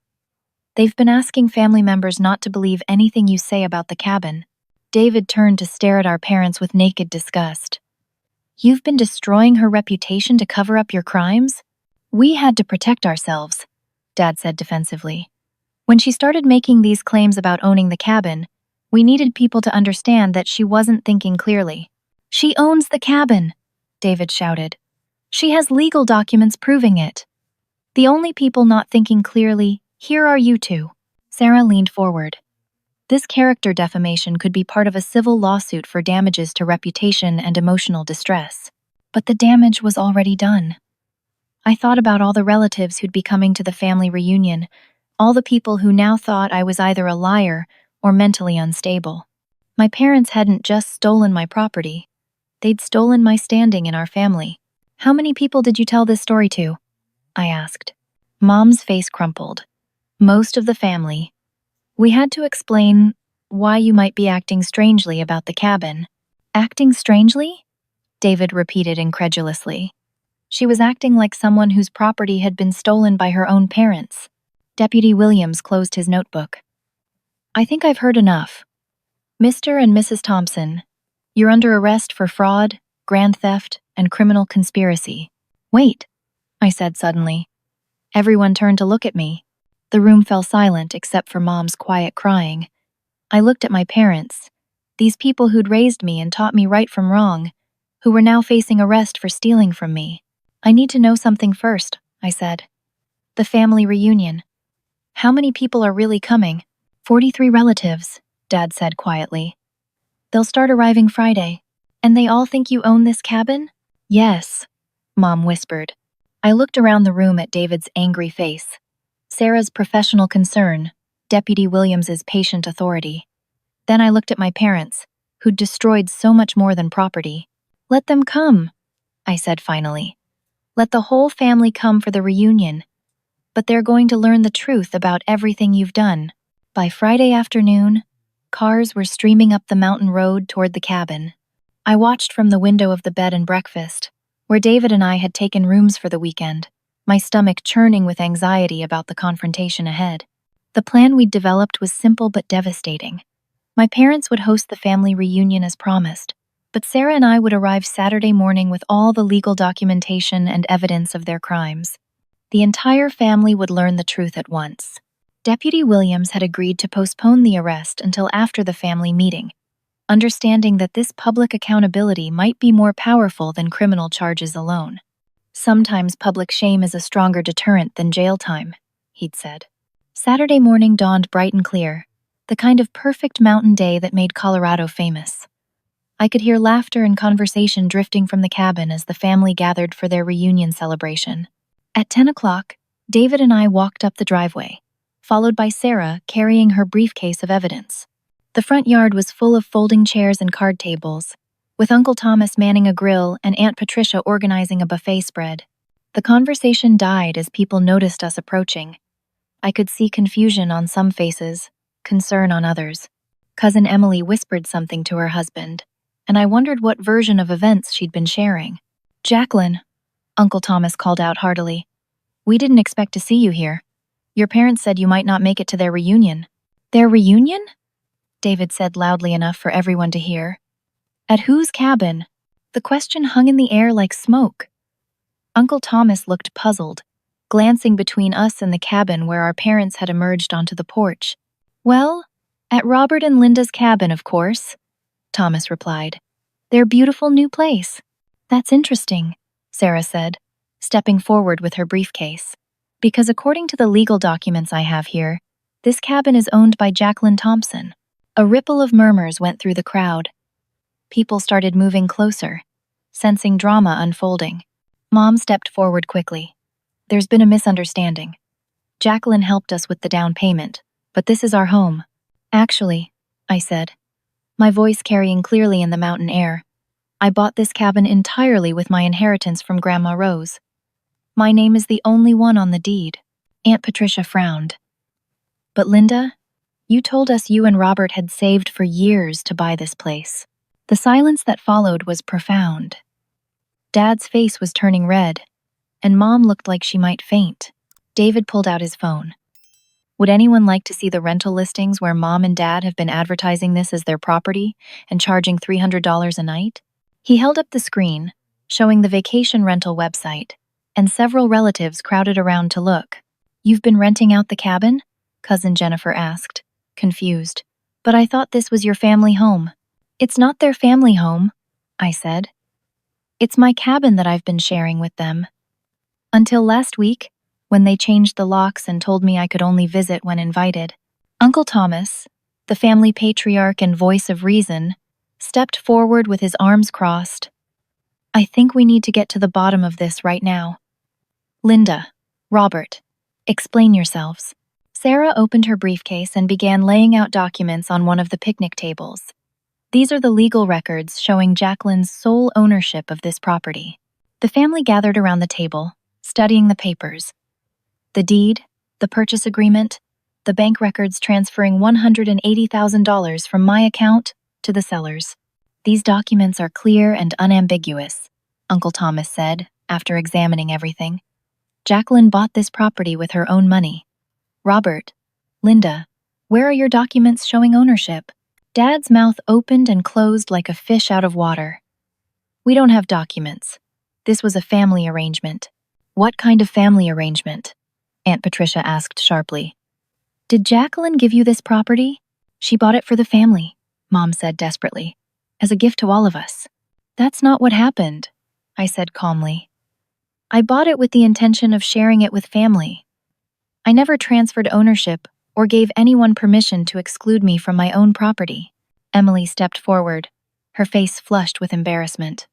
S1: They've been asking family members not to believe anything you say about the cabin. David turned to stare at our parents with naked disgust. You've been destroying her reputation to cover up your crimes? We had to protect ourselves, Dad said defensively. When she started making these claims about owning the cabin, we needed people to understand that she wasn't thinking clearly. She owns the cabin, David shouted. She has legal documents proving it. The only people not thinking clearly, here are you two. Sarah leaned forward. This character defamation could be part of a civil lawsuit for damages to reputation and emotional distress. But the damage was already done. I thought about all the relatives who'd be coming to the family reunion, all the people who now thought I was either a liar or mentally unstable. My parents hadn't just stolen my property, they'd stolen my standing in our family. How many people did you tell this story to? I asked. Mom's face crumpled. Most of the family. We had to explain why you might be acting strangely about the cabin. Acting strangely? David repeated incredulously. She was acting like someone whose property had been stolen by her own parents. Deputy Williams closed his notebook. I think I've heard enough. Mr. and Mrs. Thompson, you're under arrest for fraud, grand theft, and criminal conspiracy. Wait, I said suddenly. Everyone turned to look at me. The room fell silent except for Mom's quiet crying. I looked at my parents, these people who'd raised me and taught me right from wrong, who were now facing arrest for stealing from me. I need to know something first, I said. The family reunion. How many people are really coming? 43 relatives, Dad said quietly. They'll start arriving Friday. And they all think you own this cabin? Yes, Mom whispered. I looked around the room at David's angry face. Sarah's professional concern, Deputy Williams's patient authority. Then I looked at my parents, who'd destroyed so much more than property. Let them come, I said finally. Let the whole family come for the reunion. But they're going to learn the truth about everything you've done. By Friday afternoon, cars were streaming up the mountain road toward the cabin. I watched from the window of the bed and breakfast, where David and I had taken rooms for the weekend, my stomach churning with anxiety about the confrontation ahead. The plan we'd developed was simple but devastating. My parents would host the family reunion as promised, but Sarah and I would arrive Saturday morning with all the legal documentation and evidence of their crimes. The entire family would learn the truth at once. Deputy Williams had agreed to postpone the arrest until after the family meeting, understanding that this public accountability might be more powerful than criminal charges alone. Sometimes public shame is a stronger deterrent than jail time, he'd said. Saturday morning dawned bright and clear, the kind of perfect mountain day that made Colorado famous. I could hear laughter and conversation drifting from the cabin as the family gathered for their reunion celebration. At 10 o'clock, David and I walked up the driveway, followed by Sarah carrying her briefcase of evidence. The front yard was full of folding chairs and card tables, with Uncle Thomas manning a grill and Aunt Patricia organizing a buffet spread. The conversation died as people noticed us approaching. I could see confusion on some faces, concern on others. Cousin Emily whispered something to her husband, and I wondered what version of events she'd been sharing. Jacqueline, Uncle Thomas called out heartily. We didn't expect to see you here. Your parents said you might not make it to their reunion. Their reunion? David said loudly enough for everyone to hear. At whose cabin? The question hung in the air like smoke. Uncle Thomas looked puzzled, glancing between us and the cabin where our parents had emerged onto the porch. Well, at Robert and Linda's cabin, of course, Thomas replied. Their beautiful new place. That's interesting, Sarah said, stepping forward with her briefcase. Because according to the legal documents I have here, this cabin is owned by Jacqueline Thompson. A ripple of murmurs went through the crowd. People started moving closer, sensing drama unfolding. Mom stepped forward quickly. There's been a misunderstanding. Jacqueline helped us with the down payment, but this is our home. Actually, I said, my voice carrying clearly in the mountain air, I bought this cabin entirely with my inheritance from Grandma Rose. My name is the only one on the deed. Aunt Patricia frowned. But Linda, you told us you and Robert had saved for years to buy this place. The silence that followed was profound. Dad's face was turning red, and Mom looked like she might faint. David pulled out his phone. Would anyone like to see the rental listings where Mom and Dad have been advertising this as their property and charging $300 a night? He held up the screen, showing the vacation rental website, and several relatives crowded around to look. You've been renting out the cabin? Cousin Jennifer asked, confused. But I thought this was your family home. It's not their family home, I said. It's my cabin that I've been sharing with them. Until last week, when they changed the locks and told me I could only visit when invited. Uncle Thomas, the family patriarch and voice of reason, stepped forward with his arms crossed. I think we need to get to the bottom of this right now. Linda, Robert, explain yourselves. Sarah opened her briefcase and began laying out documents on one of the picnic tables. These are the legal records showing Jacqueline's sole ownership of this property. The family gathered around the table, studying the papers. The deed, the purchase agreement, the bank records transferring $180,000 from my account to the seller's. These documents are clear and unambiguous, Uncle Thomas said, after examining everything. Jacqueline bought this property with her own money. Robert, Linda, where are your documents showing ownership? Dad's mouth opened and closed like a fish out of water. We don't have documents. This was a family arrangement. What kind of family arrangement? Aunt Patricia asked sharply. Did Jacqueline give you this property? She bought it for the family, Mom said desperately, as a gift to all of us. That's not what happened, I said calmly. I bought it with the intention of sharing it with family. I never transferred ownership or gave anyone permission to exclude me from my own property. Emily stepped forward, her face flushed with embarrassment.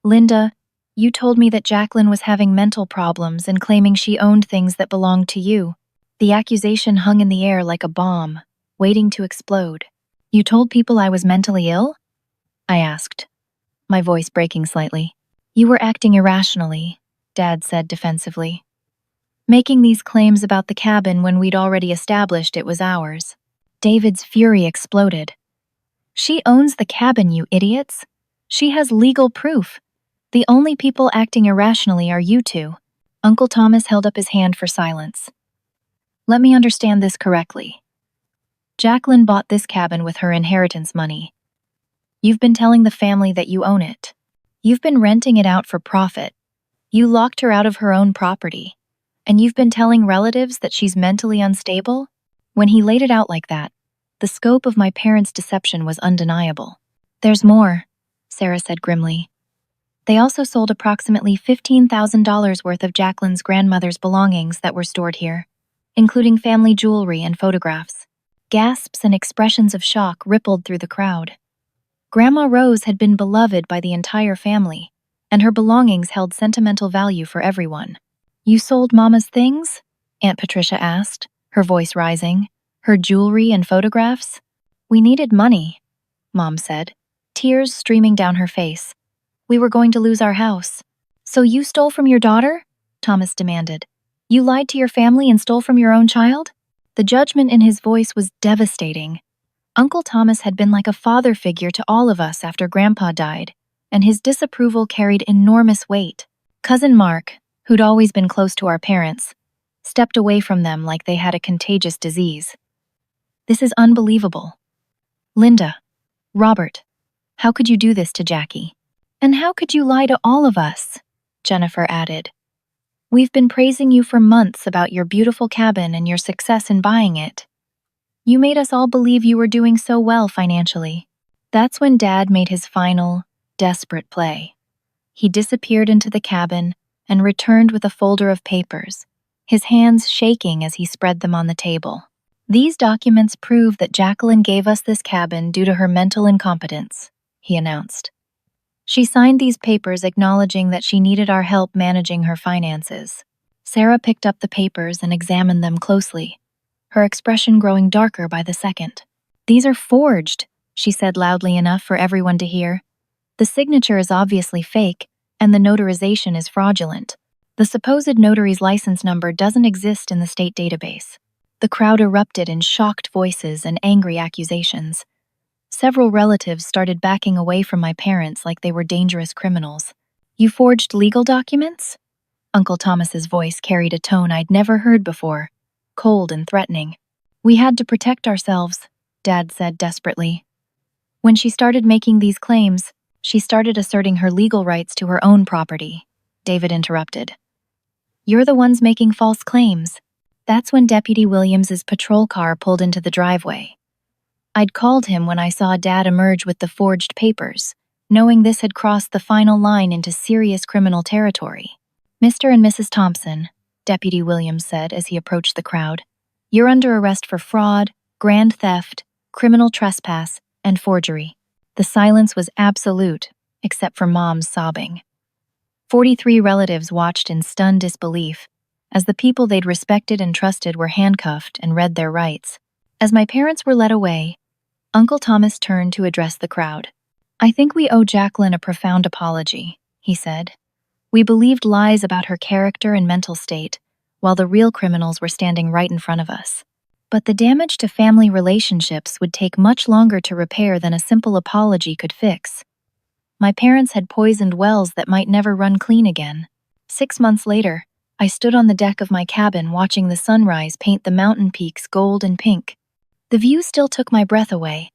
S1: Linda, you told me that Jacqueline was having mental problems and claiming she owned things that belonged to you. The accusation hung in the air like a bomb, waiting to explode. You told people I was mentally ill? I asked, my voice breaking slightly. You were acting irrationally, Dad said defensively. Making these claims about the cabin when we'd already established it was ours. David's fury exploded. She owns the cabin, you idiots. She has legal proof. The only people acting irrationally are you two. Uncle Thomas held up his hand for silence. Let me understand this correctly. Jacqueline bought this cabin with her inheritance money. You've been telling the family that you own it. You've been renting it out for profit. You locked her out of her own property. And you've been telling relatives that she's mentally unstable? When he laid it out like that, the scope of my parents' deception was undeniable. There's more, Sarah said grimly. They also sold approximately $15,000 worth of Jacqueline's grandmother's belongings that were stored here, including family jewelry and photographs. Gasps and expressions of shock rippled through the crowd. Grandma Rose had been beloved by the entire family, and her belongings held sentimental value for everyone. You sold Mama's things? Aunt Patricia asked, her voice rising. Her jewelry and photographs? We needed money, Mom said, tears streaming down her face. We were going to lose our house. So you stole from your daughter? Thomas demanded. You lied to your family and stole from your own child? The judgment in his voice was devastating. Uncle Thomas had been like a father figure to all of us after Grandpa died, and his disapproval carried enormous weight. Cousin Mark, who'd always been close to our parents, stepped away from them like they had a contagious disease. This is unbelievable. Linda, Robert, how could you do this to Jackie? And how could you lie to all of us? Jennifer added. We've been praising you for months about your beautiful cabin and your success in buying it. You made us all believe you were doing so well financially. That's when Dad made his final, desperate play. He disappeared into the cabin and returned with a folder of papers, his hands shaking as he spread them on the table. These documents prove that Jacqueline gave us this cabin due to her mental incompetence, he announced. She signed these papers acknowledging that she needed our help managing her finances. Sarah picked up the papers and examined them closely, her expression growing darker by the second. These are forged, she said loudly enough for everyone to hear. The signature is obviously fake, and the notarization is fraudulent. The supposed notary's license number doesn't exist in the state database. The crowd erupted in shocked voices and angry accusations. Several relatives started backing away from my parents like they were dangerous criminals. You forged legal documents? Uncle Thomas's voice carried a tone I'd never heard before, cold and threatening. We had to protect ourselves, Dad said desperately. When she started making these claims, she started asserting her legal rights to her own property, David interrupted. You're the ones making false claims. That's when Deputy Williams's patrol car pulled into the driveway. I'd called him when I saw Dad emerge with the forged papers, knowing this had crossed the final line into serious criminal territory. Mr. and Mrs. Thompson, Deputy Williams said as he approached the crowd, you're under arrest for fraud, grand theft, criminal trespass, and forgery. The silence was absolute, except for Mom's sobbing. 43 relatives watched in stunned disbelief, as the people they'd respected and trusted were handcuffed and read their rights. As my parents were led away, Uncle Thomas turned to address the crowd. "I think we owe Jacqueline a profound apology," he said. "We believed lies about her character and mental state, while the real criminals were standing right in front of us. But the damage to family relationships would take much longer to repair than a simple apology could fix. My parents had poisoned wells that might never run clean again." 6 months later, I stood on the deck of my cabin watching the sunrise paint the mountain peaks gold and pink. The view still took my breath away,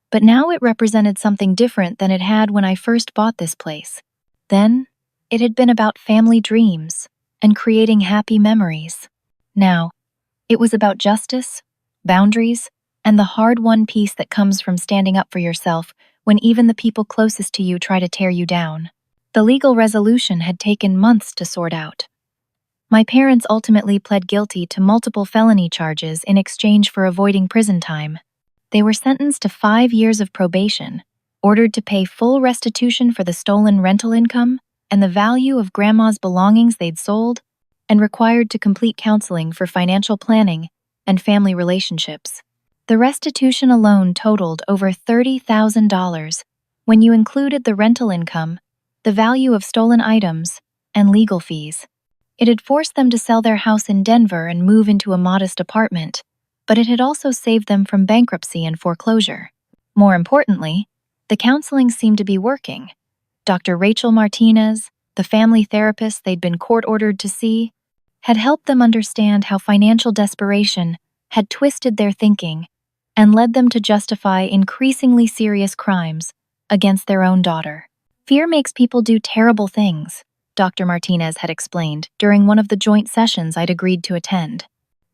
S1: but now it represented something different than it had when I first bought this place. Then, it had been about family dreams and creating happy memories. Now, it was about justice, boundaries, and the hard-won peace that comes from standing up for yourself when even the people closest to you try to tear you down. The legal resolution had taken months to sort out. My parents ultimately pled guilty to multiple felony charges in exchange for avoiding prison time. They were sentenced to 5 years of probation, ordered to pay full restitution for the stolen rental income and the value of Grandma's belongings they'd sold, and required to complete counseling for financial planning and family relationships. The restitution alone totaled over $30,000 when you included the rental income, the value of stolen items, and legal fees. It had forced them to sell their house in Denver and move into a modest apartment, but it had also saved them from bankruptcy and foreclosure. More importantly, the counseling seemed to be working. Dr. Rachel Martinez, the family therapist they'd been court-ordered to see, had helped them understand how financial desperation had twisted their thinking and led them to justify increasingly serious crimes against their own daughter. "Fear makes people do terrible things," Dr. Martinez had explained during one of the joint sessions I'd agreed to attend.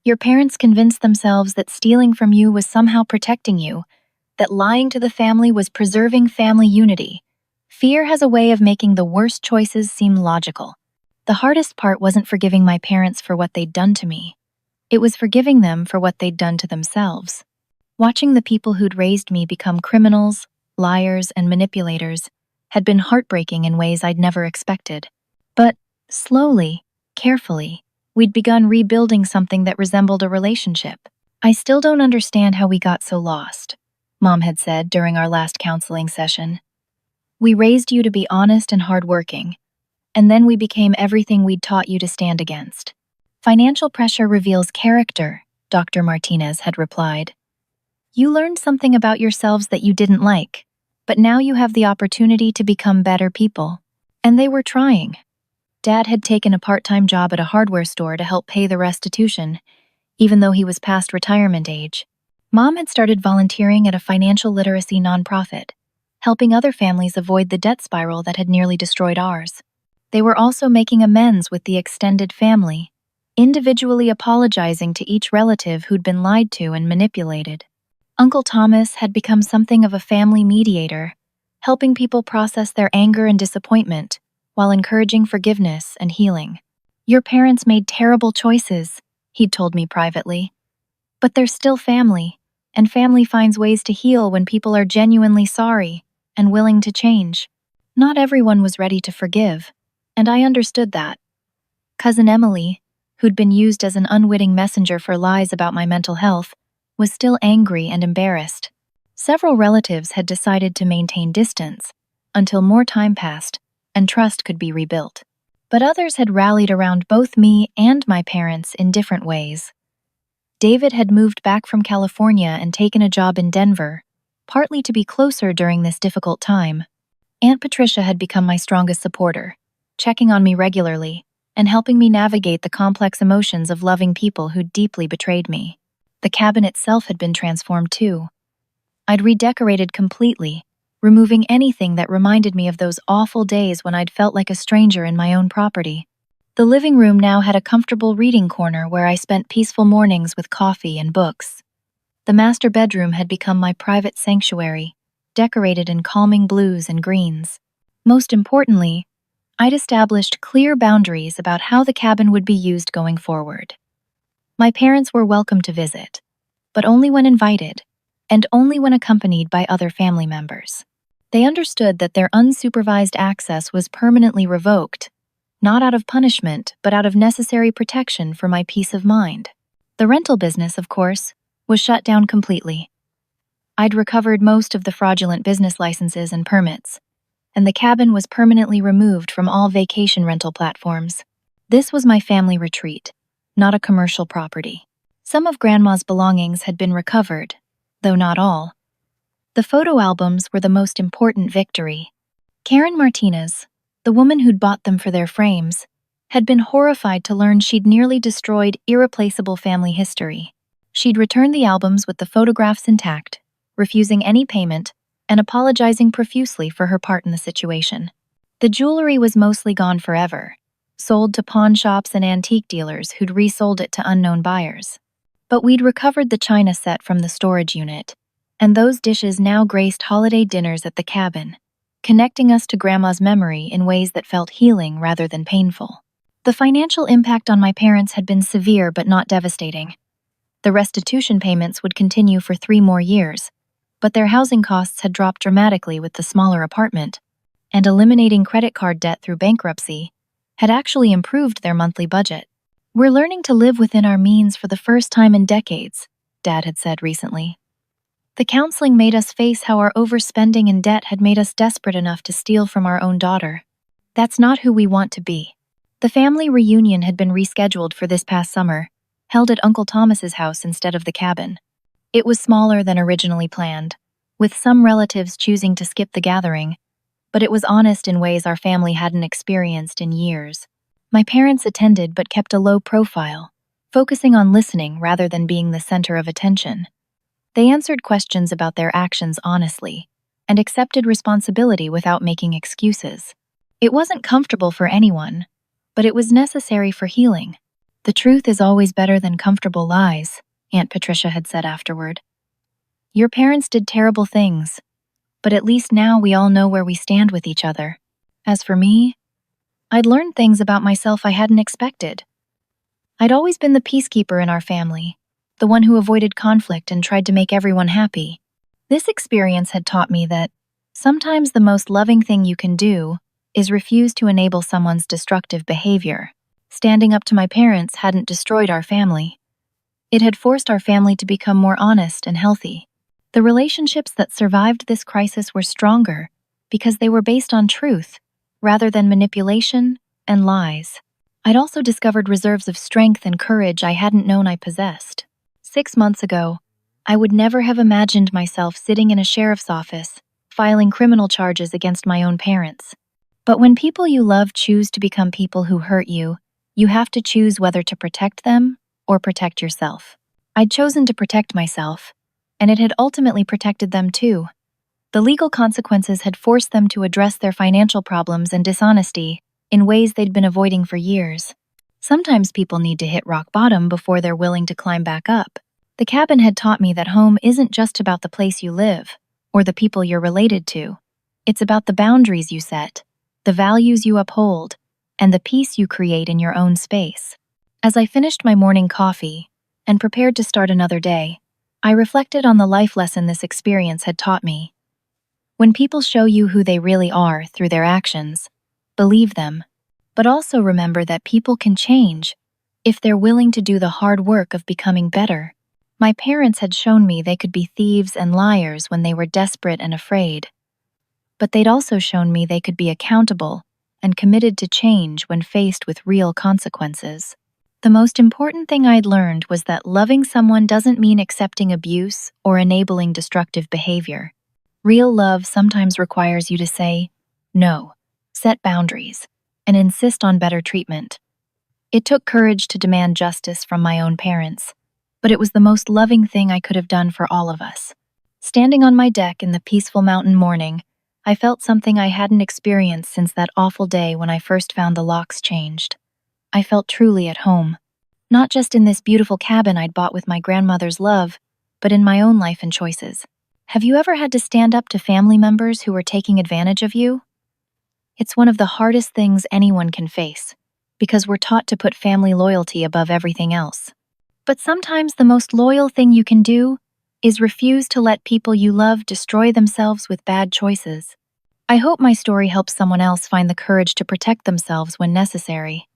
S1: "Your parents convinced themselves that stealing from you was somehow protecting you, that lying to the family was preserving family unity. Fear has a way of making the worst choices seem logical." The hardest part wasn't forgiving my parents for what they'd done to me. It was forgiving them for what they'd done to themselves. Watching the people who'd raised me become criminals, liars, and manipulators had been heartbreaking in ways I'd never expected. But, slowly, carefully, we'd begun rebuilding something that resembled a relationship. "I still don't understand how we got so lost," Mom had said during our last counseling session. "We raised you to be honest and hardworking, and then we became everything we'd taught you to stand against." "Financial pressure reveals character," Dr. Martinez had replied. "You learned something about yourselves that you didn't like, but now you have the opportunity to become better people." And they were trying. Dad had taken a part-time job at a hardware store to help pay the restitution, even though he was past retirement age. Mom had started volunteering at a financial literacy nonprofit, helping other families avoid the debt spiral that had nearly destroyed ours. They were also making amends with the extended family, individually apologizing to each relative who'd been lied to and manipulated. Uncle Thomas had become something of a family mediator, helping people process their anger and disappointment while encouraging forgiveness and healing. "Your parents made terrible choices," he'd told me privately. "But they're still family, and family finds ways to heal when people are genuinely sorry and willing to change." Not everyone was ready to forgive, and I understood that. Cousin Emily, who'd been used as an unwitting messenger for lies about my mental health, was still angry and embarrassed. Several relatives had decided to maintain distance until more time passed and trust could be rebuilt. But others had rallied around both me and my parents in different ways. David had moved back from California and taken a job in Denver, partly to be closer during this difficult time. Aunt Patricia had become my strongest supporter, checking on me regularly and helping me navigate the complex emotions of loving people who deeply betrayed me. The cabin itself had been transformed too. I'd redecorated completely, removing anything that reminded me of those awful days when I'd felt like a stranger in my own property. The living room now had a comfortable reading corner where I spent peaceful mornings with coffee and books. The master bedroom had become my private sanctuary, decorated in calming blues and greens. Most importantly, I'd established clear boundaries about how the cabin would be used going forward. My parents were welcome to visit, but only when invited, and only when accompanied by other family members. They understood that their unsupervised access was permanently revoked not out of punishment, but out of necessary protection for my peace of mind. The rental business, of course, was shut down completely. I'd recovered most of the fraudulent business licenses and permits, and the cabin was permanently removed from all vacation rental platforms. This was my family retreat, not a commercial property. Some of Grandma's belongings had been recovered, though not all. The photo albums were the most important victory. Karen Martinez, the woman who'd bought them for their frames, had been horrified to learn she'd nearly destroyed irreplaceable family history. She'd returned the albums with the photographs intact, refusing any payment and apologizing profusely for her part in the situation. The jewelry was mostly gone forever, sold to pawn shops and antique dealers who'd resold it to unknown buyers. But we'd recovered the china set from the storage unit, and those dishes now graced holiday dinners at the cabin, connecting us to Grandma's memory in ways that felt healing rather than painful. The financial impact on my parents had been severe but not devastating. The restitution payments would continue for 3 more years, but their housing costs had dropped dramatically with the smaller apartment, and eliminating credit card debt through bankruptcy had actually improved their monthly budget. "We're learning to live within our means for the first time in decades," Dad had said recently. "The counseling made us face how our overspending and debt had made us desperate enough to steal from our own daughter. That's not who we want to be." The family reunion had been rescheduled for this past summer, held at Uncle Thomas's house instead of the cabin. It was smaller than originally planned, with some relatives choosing to skip the gathering, but it was honest in ways our family hadn't experienced in years. My parents attended but kept a low profile, focusing on listening rather than being the center of attention. They answered questions about their actions honestly, and accepted responsibility without making excuses. It wasn't comfortable for anyone, but it was necessary for healing. "The truth is always better than comfortable lies," Aunt Patricia had said afterward. "Your parents did terrible things, but at least now we all know where we stand with each other. As for me, I'd learned things about myself I hadn't expected. I'd always been the peacekeeper in our family, the one who avoided conflict and tried to make everyone happy. This experience had taught me that sometimes the most loving thing you can do is refuse to enable someone's destructive behavior. Standing up to my parents hadn't destroyed our family. It had forced our family to become more honest and healthy. The relationships that survived this crisis were stronger because they were based on truth rather than manipulation and lies. I'd also discovered reserves of strength and courage I hadn't known I possessed. 6 months ago, I would never have imagined myself sitting in a sheriff's office, filing criminal charges against my own parents. But when people you love choose to become people who hurt you, you have to choose whether to protect them or protect yourself. I'd chosen to protect myself, and it had ultimately protected them too. The legal consequences had forced them to address their financial problems and dishonesty in ways they'd been avoiding for years. Sometimes people need to hit rock bottom before they're willing to climb back up. The cabin had taught me that home isn't just about the place you live or the people you're related to. It's about the boundaries you set, the values you uphold, and the peace you create in your own space. As I finished my morning coffee and prepared to start another day, I reflected on the life lesson this experience had taught me. When people show you who they really are through their actions, believe them, but also remember that people can change if they're willing to do the hard work of becoming better. My parents had shown me they could be thieves and liars when they were desperate and afraid, but they'd also shown me they could be accountable and committed to change when faced with real consequences. The most important thing I'd learned was that loving someone doesn't mean accepting abuse or enabling destructive behavior. Real love sometimes requires you to say no, set boundaries, and insist on better treatment. It took courage to demand justice from my own parents, but it was the most loving thing I could have done for all of us. Standing on my deck in the peaceful mountain morning, I felt something I hadn't experienced since that awful day when I first found the locks changed. I felt truly at home, not just in this beautiful cabin I'd bought with my grandmother's love, but in my own life and choices. Have you ever had to stand up to family members who were taking advantage of you? It's one of the hardest things anyone can face, because we're taught to put family loyalty above everything else. But sometimes the most loyal thing you can do is refuse to let people you love destroy themselves with bad choices. I hope my story helps someone else find the courage to protect themselves when necessary.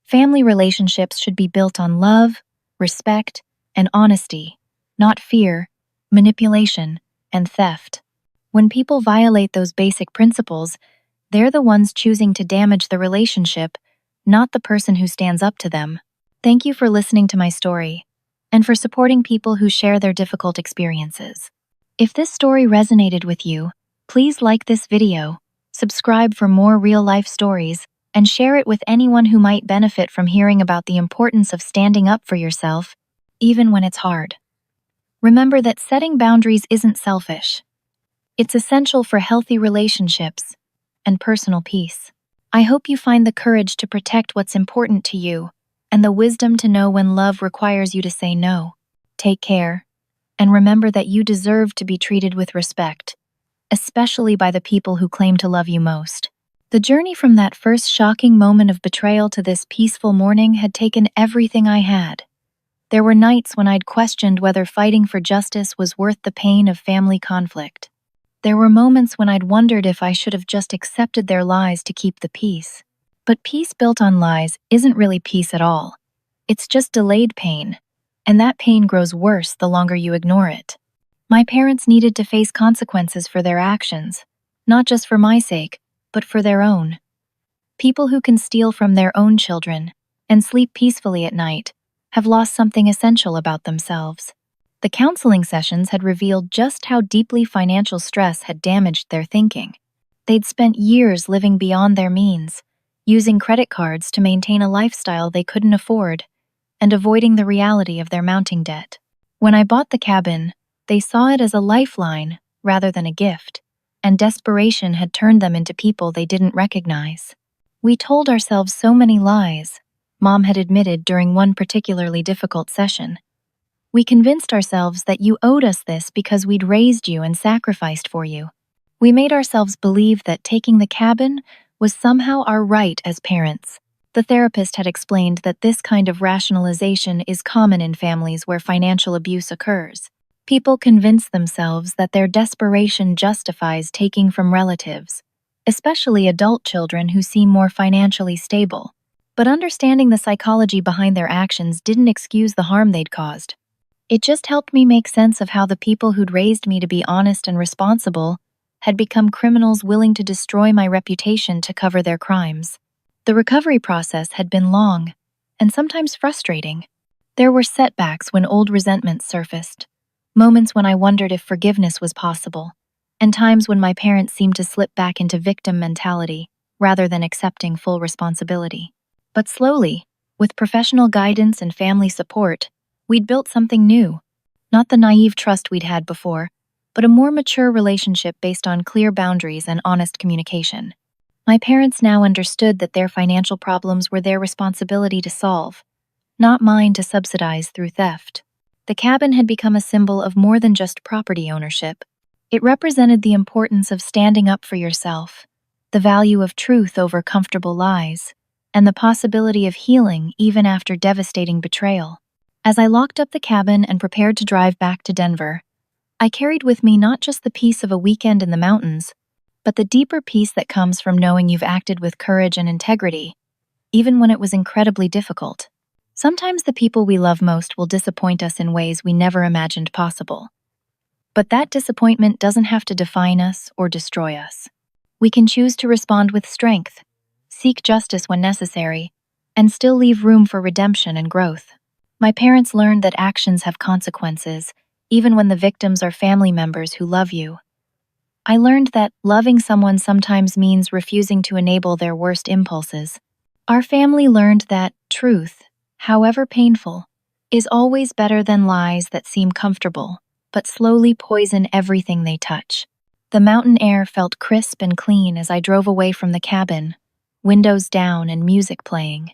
S1: Family relationships should be built on love, respect, and honesty, not fear, manipulation, and theft. When people violate those basic principles, they're the ones choosing to damage the relationship, not the person who stands up to them. Thank you for listening to my story and for supporting people who share their difficult experiences. If this story resonated with you, please like this video, subscribe for more real-life stories, and share it with anyone who might benefit from hearing about the importance of standing up for yourself, even when it's hard. Remember that setting boundaries isn't selfish. It's essential for healthy relationships and personal peace. I hope you find the courage to protect what's important to you and the wisdom to know when love requires you to say no. Take care, and remember that you deserve to be treated with respect, especially by the people who claim to love you most. The journey from that first shocking moment of betrayal to this peaceful morning had taken everything I had. There were nights when I'd questioned whether fighting for justice was worth the pain of family conflict. There were moments when I'd wondered if I should have just accepted their lies to keep the peace. But peace built on lies isn't really peace at all. It's just delayed pain, and that pain grows worse the longer you ignore it. My parents needed to face consequences for their actions, not just for my sake, but for their own. People who can steal from their own children and sleep peacefully at night have lost something essential about themselves. The counseling sessions had revealed just how deeply financial stress had damaged their thinking. They'd spent years living beyond their means, using credit cards to maintain a lifestyle they couldn't afford, and avoiding the reality of their mounting debt. When I bought the cabin, they saw it as a lifeline rather than a gift, and desperation had turned them into people they didn't recognize. We told ourselves so many lies, Mom had admitted during one particularly difficult session. We convinced ourselves that you owed us this because we'd raised you and sacrificed for you. We made ourselves believe that taking the cabin was somehow our right as parents. The therapist had explained that this kind of rationalization is common in families where financial abuse occurs. People convince themselves that their desperation justifies taking from relatives, especially adult children who seem more financially stable. But understanding the psychology behind their actions didn't excuse the harm they'd caused. It just helped me make sense of how the people who'd raised me to be honest and responsible had become criminals willing to destroy my reputation to cover their crimes. The recovery process had been long and sometimes frustrating. There were setbacks when old resentments surfaced, moments when I wondered if forgiveness was possible, and times when my parents seemed to slip back into victim mentality rather than accepting full responsibility. But slowly, with professional guidance and family support, we'd built something new. Not the naive trust we'd had before, but a more mature relationship based on clear boundaries and honest communication. My parents now understood that their financial problems were their responsibility to solve, not mine to subsidize through theft. The cabin had become a symbol of more than just property ownership. It represented the importance of standing up for yourself, the value of truth over comfortable lies, and the possibility of healing even after devastating betrayal. As I locked up the cabin and prepared to drive back to Denver, I carried with me not just the peace of a weekend in the mountains, but the deeper peace that comes from knowing you've acted with courage and integrity, even when it was incredibly difficult. Sometimes the people we love most will disappoint us in ways we never imagined possible. But that disappointment doesn't have to define us or destroy us. We can choose to respond with strength, seek justice when necessary, and still leave room for redemption and growth. My parents learned that actions have consequences, even when the victims are family members who love you. I learned that loving someone sometimes means refusing to enable their worst impulses. Our family learned that truth, however painful, is always better than lies that seem comfortable, but slowly poison everything they touch. The mountain air felt crisp and clean as I drove away from the cabin, windows down and music playing.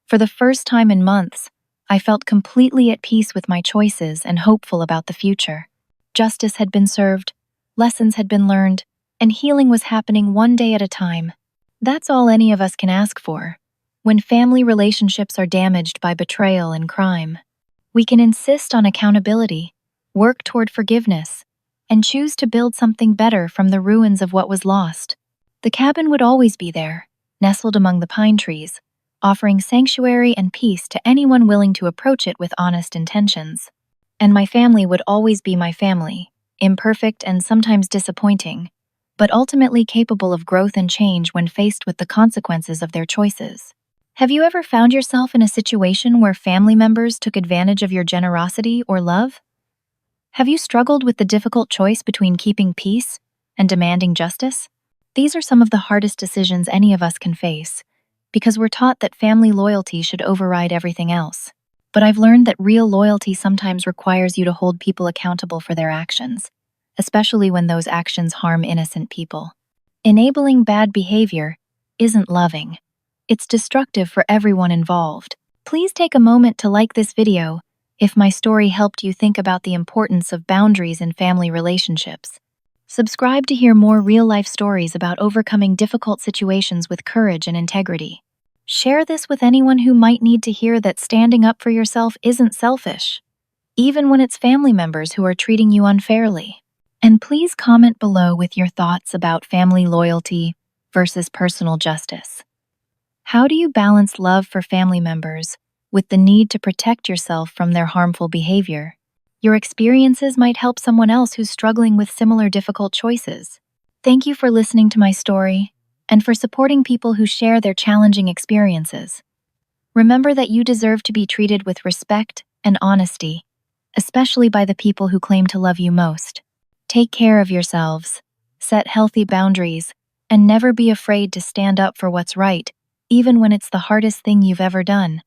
S1: For the first time in months, I felt completely at peace with my choices and hopeful about the future. Justice had been served, lessons had been learned, and healing was happening one day at a time. That's all any of us can ask for. When family relationships are damaged by betrayal and crime, we can insist on accountability, work toward forgiveness, and choose to build something better from the ruins of what was lost. The cabin would always be there, nestled among the pine trees, offering sanctuary and peace to anyone willing to approach it with honest intentions. And my family would always be my family, imperfect and sometimes disappointing, but ultimately capable of growth and change when faced with the consequences of their choices. Have you ever found yourself in a situation where family members took advantage of your generosity or love? Have you struggled with the difficult choice between keeping peace and demanding justice? These are some of the hardest decisions any of us can face, because we're taught that family loyalty should override everything else. But I've learned that real loyalty sometimes requires you to hold people accountable for their actions, especially when those actions harm innocent people. Enabling bad behavior isn't loving. It's destructive for everyone involved. Please take a moment to like this video if my story helped you think about the importance of boundaries in family relationships. Subscribe to hear more real-life stories about overcoming difficult situations with courage and integrity. Share this with anyone who might need to hear that standing up for yourself isn't selfish, even when it's family members who are treating you unfairly. And please comment below with your thoughts about family loyalty versus personal justice. How do you balance love for family members with the need to protect yourself from their harmful behavior? Your experiences might help someone else who's struggling with similar difficult choices. Thank you for listening to my story and for supporting people who share their challenging experiences. Remember that you deserve to be treated with respect and honesty, especially by the people who claim to love you most. Take care of yourselves, set healthy boundaries, and never be afraid to stand up for what's right, even when it's the hardest thing you've ever done.